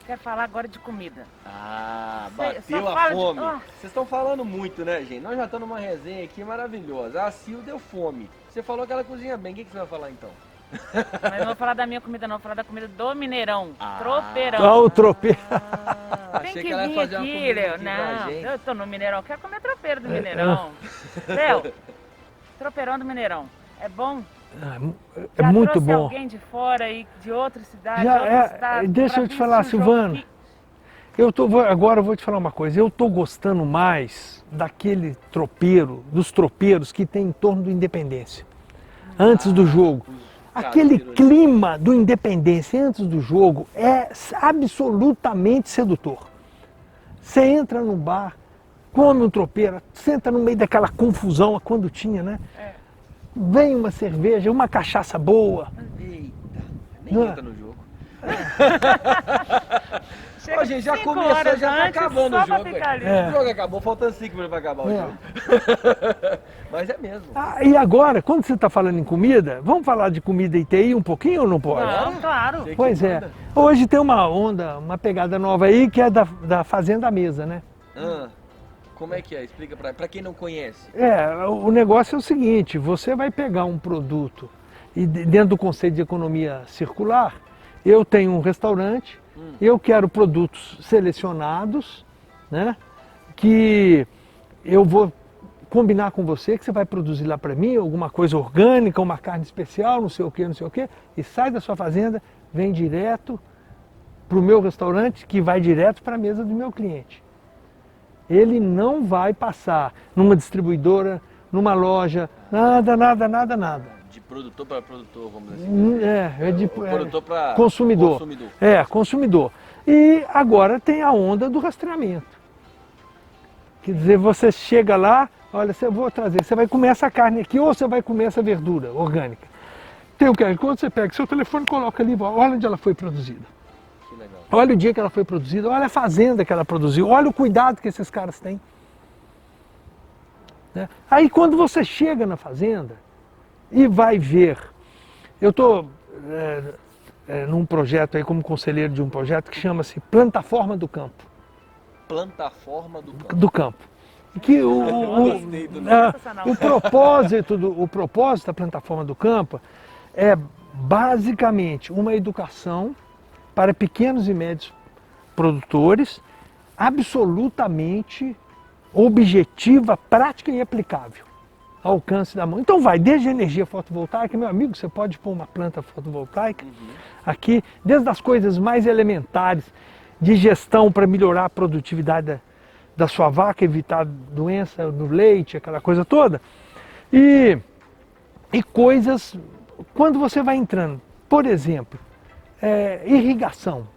Quero falar agora de comida. Ah, Só bateu a fala de- fome. Ah. Vocês estão falando muito, né, gente? Nós já estamos numa resenha aqui maravilhosa. A Sil deu fome. Você falou que ela cozinha bem. O que você vai falar então? Mas não vou falar da minha comida, não. Vou falar da comida do Mineirão. Ah. Tropeirão. Olha o tropeiro. Tem Achei que que ela ia vir fazer uma aqui, comida Léo. aqui pra Não, gente. eu tô no Mineirão. Quero comer tropeiro do Mineirão. Léo, tropeirão do Mineirão. É bom? É Já muito trouxe bom. alguém de fora aí, de outra cidade, Já de outro é, estado? deixa pra eu te vir falar, assistir o jogo Silvano. aqui? Agora eu vou te falar uma coisa. Eu estou gostando mais dos tropeiros que tem em torno do Independência. Antes do jogo. Aquele Caseiro ali. clima do Independência antes do jogo é absolutamente sedutor. Você entra num bar, come um tropeiro, senta no meio daquela confusão, quando tinha, né? É. Vem uma cerveja, uma cachaça boa. Eita, nem Não. entra no jogo. Chega Ó, gente, já 5 começou, horas já tá antes, acabando só o pra jogo. ficar velho. ali. O jogo acabou, faltando 5 minutos pra acabar o É. jogo. Mas é mesmo. Ah, e agora, quando você está falando em comida, vamos falar de comida e TI um pouquinho ou não pode? Não, claro. Sei que Pois é. manda. Hoje tem uma onda, uma pegada nova aí, que é da Fazenda à Mesa, né? Ah, como é que é? Explica pra quem não conhece. O negócio é o seguinte, você vai pegar um produto e dentro do conceito de economia circular, eu tenho um restaurante, eu quero produtos selecionados, né? Que eu vou combinar com você que você vai produzir lá para mim alguma coisa orgânica, uma carne especial, não sei o que, e sai da sua fazenda, vem direto para o meu restaurante, que vai direto para a mesa do meu cliente. Ele não vai passar numa distribuidora, numa loja, nada. De produtor para produtor, vamos dizer assim. É de Produtor para consumidor. Consumidor. E agora tem a onda do rastreamento. Quer dizer, você chega lá, olha, eu vou trazer, você vai comer essa carne aqui ou você vai comer essa verdura orgânica. Tem o QR Code, você pega seu telefone, coloca ali, olha onde ela foi produzida. Que legal. Olha o dia que ela foi produzida, olha a fazenda que ela produziu, olha o cuidado que esses caras têm. Né? Aí quando você chega na fazenda e vai ver, eu estou num projeto aí como conselheiro de um projeto que chama-se Plataforma do Campo. Plataforma do campo. Do campo. Que Gostei do nome. o propósito da Plataforma do Campo é basicamente uma educação para pequenos e médios produtores, absolutamente objetiva, prática e aplicável, ao alcance da mão. Então vai desde a energia fotovoltaica, meu amigo, você pode pôr uma planta fotovoltaica aqui, desde as coisas mais elementares de gestão para melhorar a produtividade da sua vaca, evitar doença no leite, aquela coisa toda, e coisas, quando você vai entrando, por exemplo, irrigação.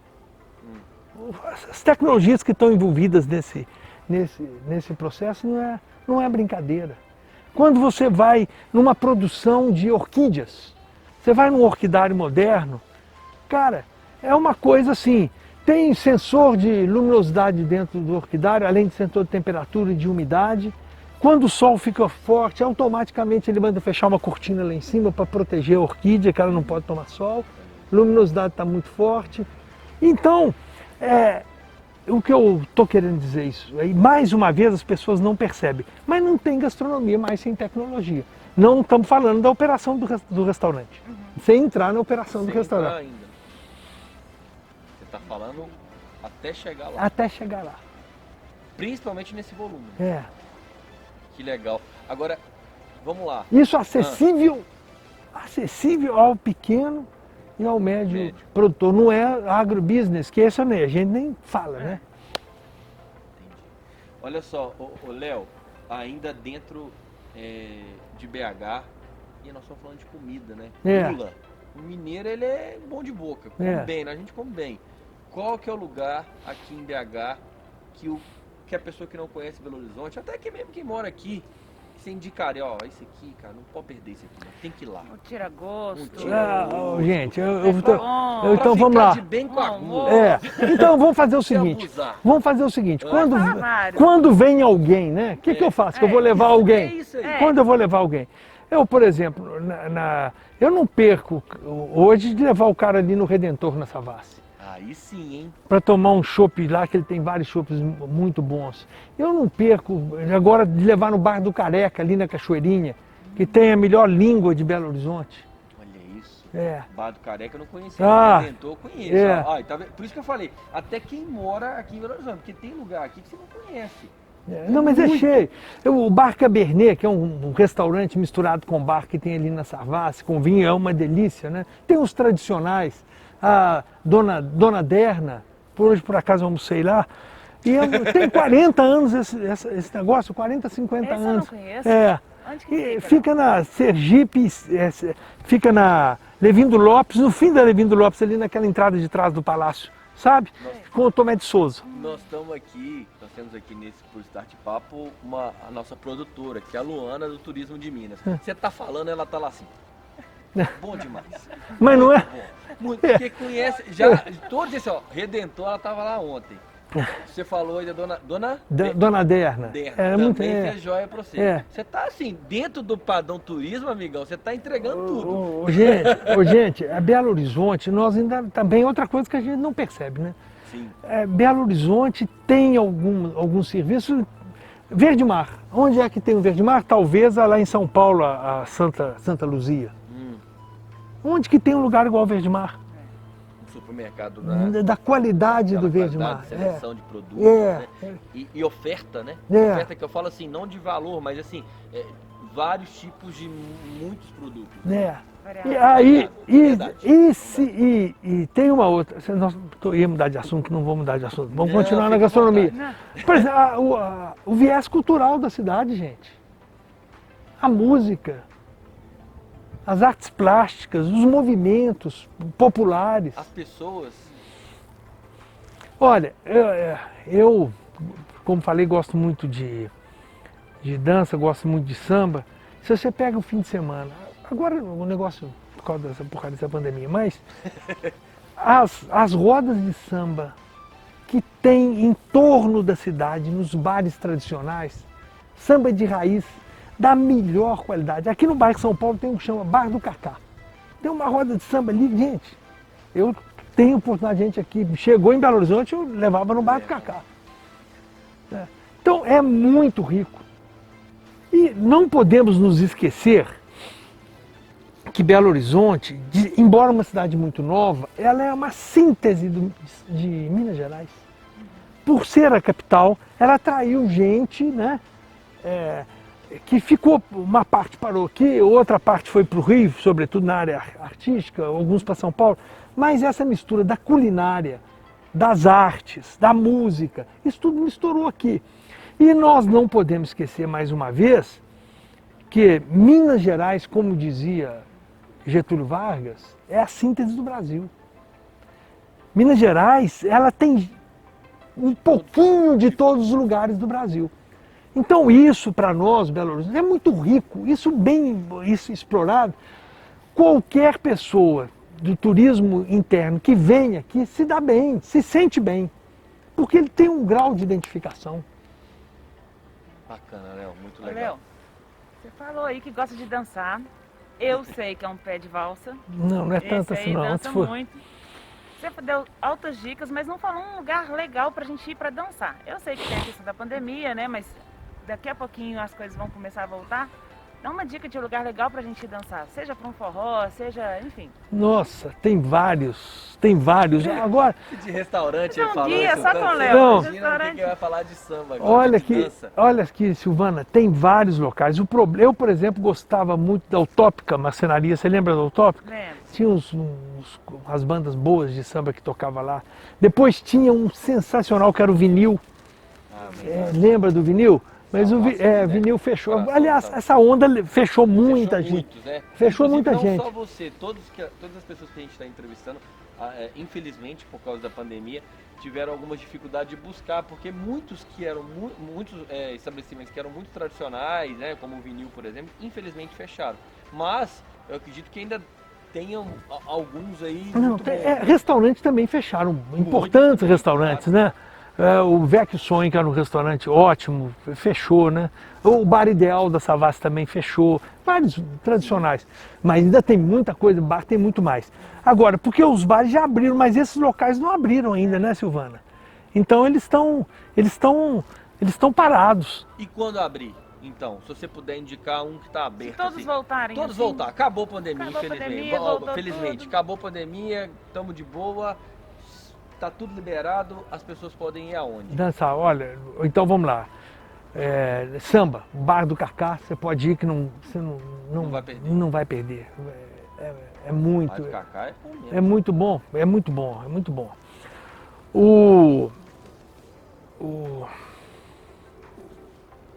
As tecnologias que estão envolvidas nesse processo não é brincadeira. Quando você vai numa produção de orquídeas, você vai num orquidário moderno, cara, é uma coisa assim, tem sensor de luminosidade dentro do orquidário, além de sensor de temperatura e de umidade. Quando o sol fica forte, automaticamente ele manda fechar uma cortina lá em cima para proteger a orquídea, que ela não pode tomar sol. Luminosidade está muito forte. Então, o que eu estou querendo dizer isso, e mais uma vez as pessoas não percebem, mas não tem gastronomia mais sem tecnologia. Não estamos falando da operação do restaurante, sem entrar na operação do restaurante. Ainda. Você está falando até chegar lá. Até chegar lá. Principalmente nesse volume. Que legal. Agora, vamos lá. Isso acessível ao pequeno e ao médio produtor. Não é agrobusiness, que essa né, a gente nem fala, né? Entendi. Olha só, ô Léo, ainda dentro de BH, e nós estamos falando de comida, né? Lula. O mineiro, ele é bom de boca, come bem, né? A gente come bem. Qual que é o lugar aqui em BH que a pessoa que não conhece Belo Horizonte, até que mesmo quem mora aqui, você indicaria, ó, esse aqui, cara, não pode perder esse aqui, não. Tem que ir lá. O tira-gosto. Gente, bom. então vamos lá. De bem com a gula. Então vamos fazer o Sem seguinte. abusar. Vamos fazer o seguinte. Vários. Quando vem alguém, né? O que eu faço? Que eu vou levar alguém. É isso aí. Quando eu vou levar alguém? Eu, por exemplo, eu não perco hoje de levar o cara ali no Redentor, na Savassi. Aí sim, hein? Para tomar um chopp lá, que ele tem vários chopps muito bons. Eu não perco agora de levar no Bar do Careca, ali na Cachoeirinha, que tem a melhor língua de Belo Horizonte. Olha isso. Bar do Careca eu não conhecia, Redentor eu conheço. Ó, tá vendo? Por isso que eu falei, até quem mora aqui em Belo Horizonte, porque tem lugar aqui que você não conhece. Não, mas é cheio. O Bar Cabernet, que é um restaurante misturado com bar que tem ali na Savassi, com vinho, é uma delícia, né? Tem os tradicionais. A Dona Derna, hoje por acaso eu almocei lá, e tem 40 anos esse negócio, 40, 50 anos. Eu não conheço. Onde que fica? Fica na Sergipe, fica na Levindo Lopes, no fim da Levindo Lopes, ali naquela entrada de trás do palácio, sabe? Com o Tomé de Souza. Nós temos aqui nesse Por Start Papo a nossa produtora, que é a Luana do Turismo de Minas. Você tá falando, ela tá lá assim. Bom demais. Mas não é? Muito, porque conhece, já todos esses, ó, Redentor, ela tava lá ontem. Você falou aí da Dona Derna. Também fez joia pra você. É. Você tá assim, dentro do padrão turismo, amigão, você tá entregando tudo. Gente, a Belo Horizonte, nós ainda também outra coisa que a gente não percebe, né? Sim. Belo Horizonte tem algum serviço. Verde Mar. Onde é que tem o Verde Mar? Talvez lá em São Paulo, a Santa Luzia. Onde que tem um lugar igual ao Verde Mar? Um supermercado da qualidade do Verde Mar. Seleção de produtos, né? E oferta, né? Oferta que eu falo assim, não de valor, mas assim, vários tipos de muitos produtos. E aí, e tem uma outra, nós ia mudar de assunto, não vou mudar de assunto, vamos continuar na gastronomia. Por exemplo, o viés cultural da cidade, gente. A música. As artes plásticas, os movimentos populares. As pessoas. Olha, eu como falei, gosto muito de dança, gosto muito de samba. Se você pega o fim de semana, agora o negócio, por causa dessa pandemia, mas as rodas de samba que tem em torno da cidade, nos bares tradicionais, samba de raiz, da melhor qualidade. Aqui no bairro São Paulo tem um que chama Bar do Cacá. Tem uma roda de samba ali, gente. Eu tenho oportunidade de gente aqui. Chegou em Belo Horizonte, eu levava no Bar do Cacá. Então é muito rico. E não podemos nos esquecer que Belo Horizonte, embora uma cidade muito nova, ela é uma síntese de Minas Gerais. Por ser a capital, ela atraiu gente, né? Que ficou, uma parte parou aqui, outra parte foi para o Rio, sobretudo na área artística, alguns para São Paulo, mas essa mistura da culinária, das artes, da música, isso tudo misturou aqui. E nós não podemos esquecer mais uma vez que Minas Gerais, como dizia Getúlio Vargas, é a síntese do Brasil. Minas Gerais, ela tem um pouquinho de todos os lugares do Brasil. Então isso para nós, Belo Horizonte, é muito rico, isso explorado. Qualquer pessoa do turismo interno que vem aqui se dá bem, se sente bem, porque ele tem um grau de identificação. Bacana, Léo, muito legal. Léo, você falou aí que gosta de dançar. Eu sei que é um pé de valsa. Não é tanto assim não. Dança muito. Você deu altas dicas, mas não falou um lugar legal pra gente ir pra dançar. Eu sei que tem a questão da pandemia, né? Mas daqui a pouquinho as coisas vão começar a voltar. Dá uma dica de lugar legal pra gente ir dançar, seja pra um forró, seja, enfim. Nossa, tem vários, tem vários. Agora, De restaurante ele Não, falou. guia, isso, só tanto. com o Léo. Não. Imagina o que que vai falar de samba agora, olha de aqui, dança. olha aqui, Silvana, tem vários locais. Eu, por exemplo, gostava muito da Utópica Marcenaria. Você lembra da Utópica? Lembro. Tinha umas bandas boas de samba que tocava lá. Depois tinha um sensacional que era o Vinil. Ah, Lembra do Vinil? Mas o Nossa, né? Vinil fechou. Coração, Aliás, tá. essa onda fechou muita gente. Muitos, né? Fechou Inclusive, muita não gente. só você, todas as pessoas que a gente está entrevistando, infelizmente, por causa da pandemia, tiveram algumas dificuldades de buscar, porque muitos estabelecimentos que eram muito tradicionais, né, como o Vinil, por exemplo, infelizmente fecharam. Mas eu acredito que ainda tenham alguns aí Não, muito bons. restaurantes também fecharam, importantes bem, restaurantes, né? O Vecchio Sonho, que era um restaurante ótimo, fechou, né? O Bar Ideal da Savassi também fechou, vários tradicionais. Mas ainda tem muita coisa, bar tem muito mais. Agora, porque os bares já abriram, mas esses locais não abriram ainda, né, Silvana? Então eles estão parados. E quando abrir? Então, se você puder indicar um que está aberto. Se todos assim. voltarem. Todos assim, voltar. Acabou a pandemia, Acabou a infelizmente. pandemia, voltou Felizmente, tudo. acabou a pandemia, estamos de boa, tá tudo liberado, as pessoas podem ir aonde? Dançar, olha, então vamos lá. Samba, Bar do Cacá, você pode ir que você Não vai perder. Não vai perder. É muito. Mas o Cacá é bom mesmo. É muito bom, é muito bom, é muito bom.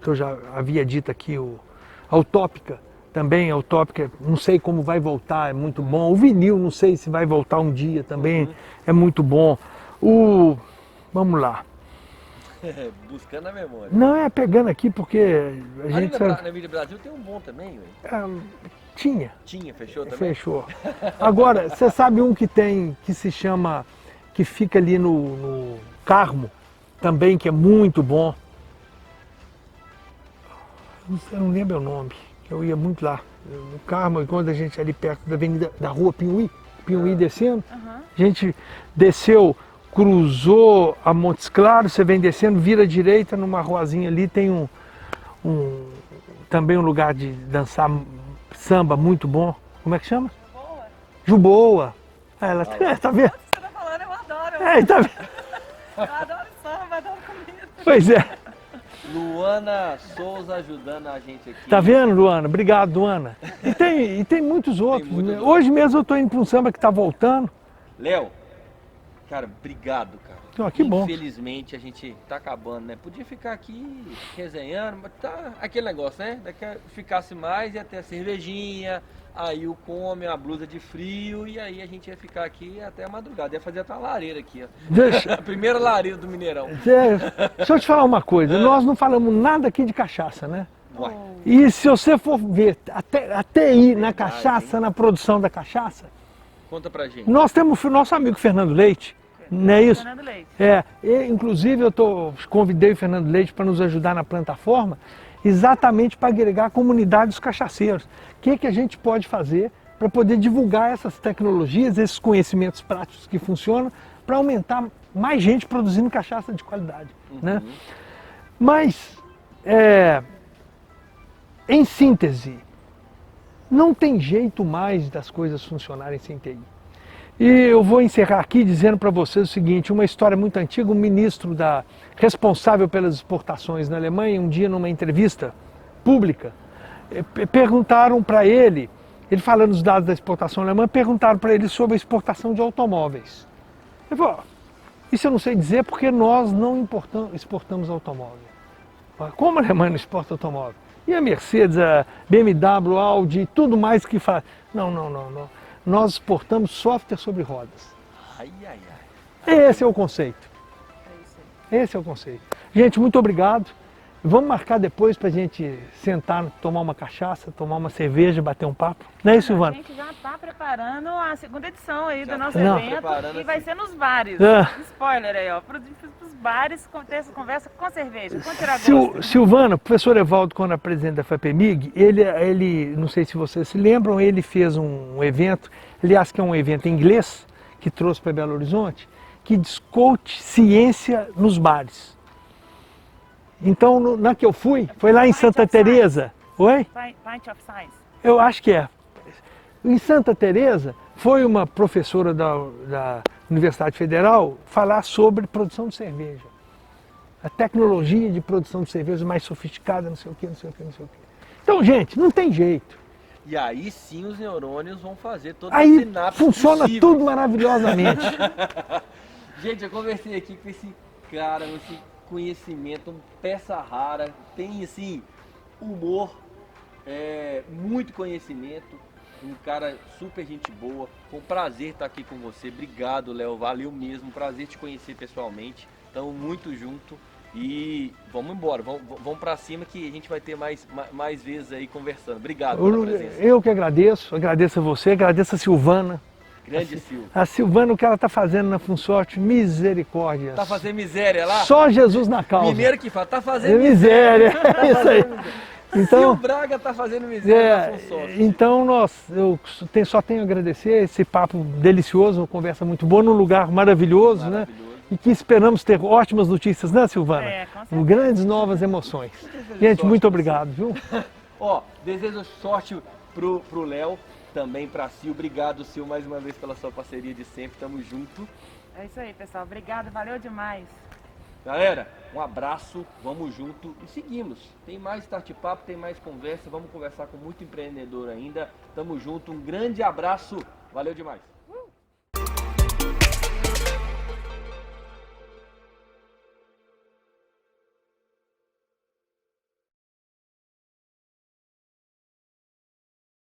Que eu já havia dito aqui, a Utópica também, a Utópica, não sei como vai voltar, é muito bom. O Vinil, não sei se vai voltar um dia também, é muito bom. Vamos lá. Buscando a memória. Não, pegando aqui porque a Ali gente na Mídia Brasil tem um bom também, velho. tinha. Tinha, fechou também? Fechou. Agora, você sabe um que se chama, que fica ali no Carmo, também, que é muito bom. Eu não lembro o nome, eu ia muito lá. No Carmo, e quando a gente ali perto da avenida, da rua Pinhuí descendo, Aham. a gente desceu, cruzou a Montes Claros, você vem descendo, vira à direita, numa ruazinha ali tem também um lugar de dançar samba muito bom. Como é que chama? Boa. Juboa. Ela tá vendo? Você tá falando, eu adoro. Tá vendo? Eu adoro samba, adoro comida. Pois é. Luana Souza ajudando a gente aqui. Tá vendo, Luana? Obrigado, Luana. E tem muitos outros. muitos Né? outros. Hoje mesmo eu tô indo para um samba que tá voltando. Léo, cara, obrigado, cara. Ah, que bom. Infelizmente a gente tá acabando, né? Podia ficar aqui resenhando, mas tá aquele negócio, né? Daqui a ficasse mais ia ter a cervejinha, aí o come, a blusa de frio, e aí a gente ia ficar aqui até a madrugada. Ia fazer até uma lareira aqui, ó. Deixa, A primeira lareira do Mineirão. deixa eu te falar uma coisa. Nós não falamos nada aqui de cachaça, né? Uai, E se você for ver, até ir na Verdade, cachaça, na produção da cachaça, conta pra gente. nós temos o nosso amigo Fernando Leite, não é isso? Fernando Leite. Inclusive convidei o Fernando Leite para nos ajudar na plataforma, exatamente para agregar a comunidade dos cachaceiros. O que a gente pode fazer para poder divulgar essas tecnologias, esses conhecimentos práticos que funcionam, para aumentar mais gente produzindo cachaça de qualidade, né? Mas, em síntese, não tem jeito mais das coisas funcionarem sem TI. E eu vou encerrar aqui dizendo para vocês o seguinte, uma história muito antiga, um ministro responsável pelas exportações na Alemanha, um dia numa entrevista pública, perguntaram para ele falando os dados da exportação alemã, perguntaram para ele sobre a exportação de automóveis. Ele falou, isso eu não sei dizer porque nós não exportamos automóvel. Como a Alemanha não exporta automóvel? E a Mercedes, a BMW, a Audi, tudo mais que faz. Não. Nós exportamos software sobre rodas. Ai, ai, ai. Esse é o conceito. É isso aí. Esse é o conceito. Gente, muito obrigado. Vamos marcar depois para a gente sentar, tomar uma cachaça, tomar uma cerveja, bater um papo. Não é isso, A Silvana? gente já está preparando a segunda edição aí Já do nosso tá evento, preparando que vai assim. ser nos bares. Ah. Spoiler aí, ó. Para os bares, ter essa conversa com cerveja, com tirar gosto. Silvana, o professor Evaldo, quando era presidente da FAPEMIG, ele, não sei se vocês se lembram, ele fez um evento, aliás, que é um evento em inglês, que trouxe para Belo Horizonte, que discute ciência nos bares. Então, na que eu fui, foi lá em Santa Teresa, Oi? Pint of Science. Eu acho que é. Em Santa Teresa, foi uma professora da Universidade Federal falar sobre produção de cerveja. A tecnologia de produção de cerveja mais sofisticada, não sei o quê, não sei o quê, não sei o quê. Então, gente, não tem jeito. E aí sim os neurônios vão fazer todas as Aí sinapses funciona possíveis. tudo maravilhosamente. Gente, eu conversei aqui com esse cara, esse conhecimento, uma peça rara, tem assim, humor, muito conhecimento, um cara super gente boa. Foi um prazer estar aqui com você. Obrigado, Léo, valeu mesmo, prazer te conhecer pessoalmente. Estamos muito junto e vamos embora, vamos para cima que a gente vai ter mais vezes aí conversando. Obrigado pela presença. Eu que agradeço a você, agradeço a Silvana. Grande Silvio. A Silvana, o que ela está fazendo na Funsorte, misericórdia. Tá fazendo miséria lá? Só Jesus na causa. Mineiro que fala, tá fazendo miséria. É isso aí. Então, Sil Braga tá fazendo miséria na Funsorte. então eu só tenho a agradecer esse papo delicioso, uma conversa muito boa, num lugar maravilhoso, né? E que esperamos ter ótimas notícias, né, Silvana? Com certeza. Grandes novas emoções. Gente, muito obrigado, viu? Ó, desejo sorte pro Léo, também pra Sil. Obrigado, Sil, mais uma vez pela sua parceria de sempre. Tamo junto. É isso aí, pessoal. Obrigado, valeu demais. Galera, um abraço, vamos junto e seguimos. Tem mais Start Papo, tem mais conversa, vamos conversar com muito empreendedor ainda. Tamo junto, um grande abraço, valeu demais.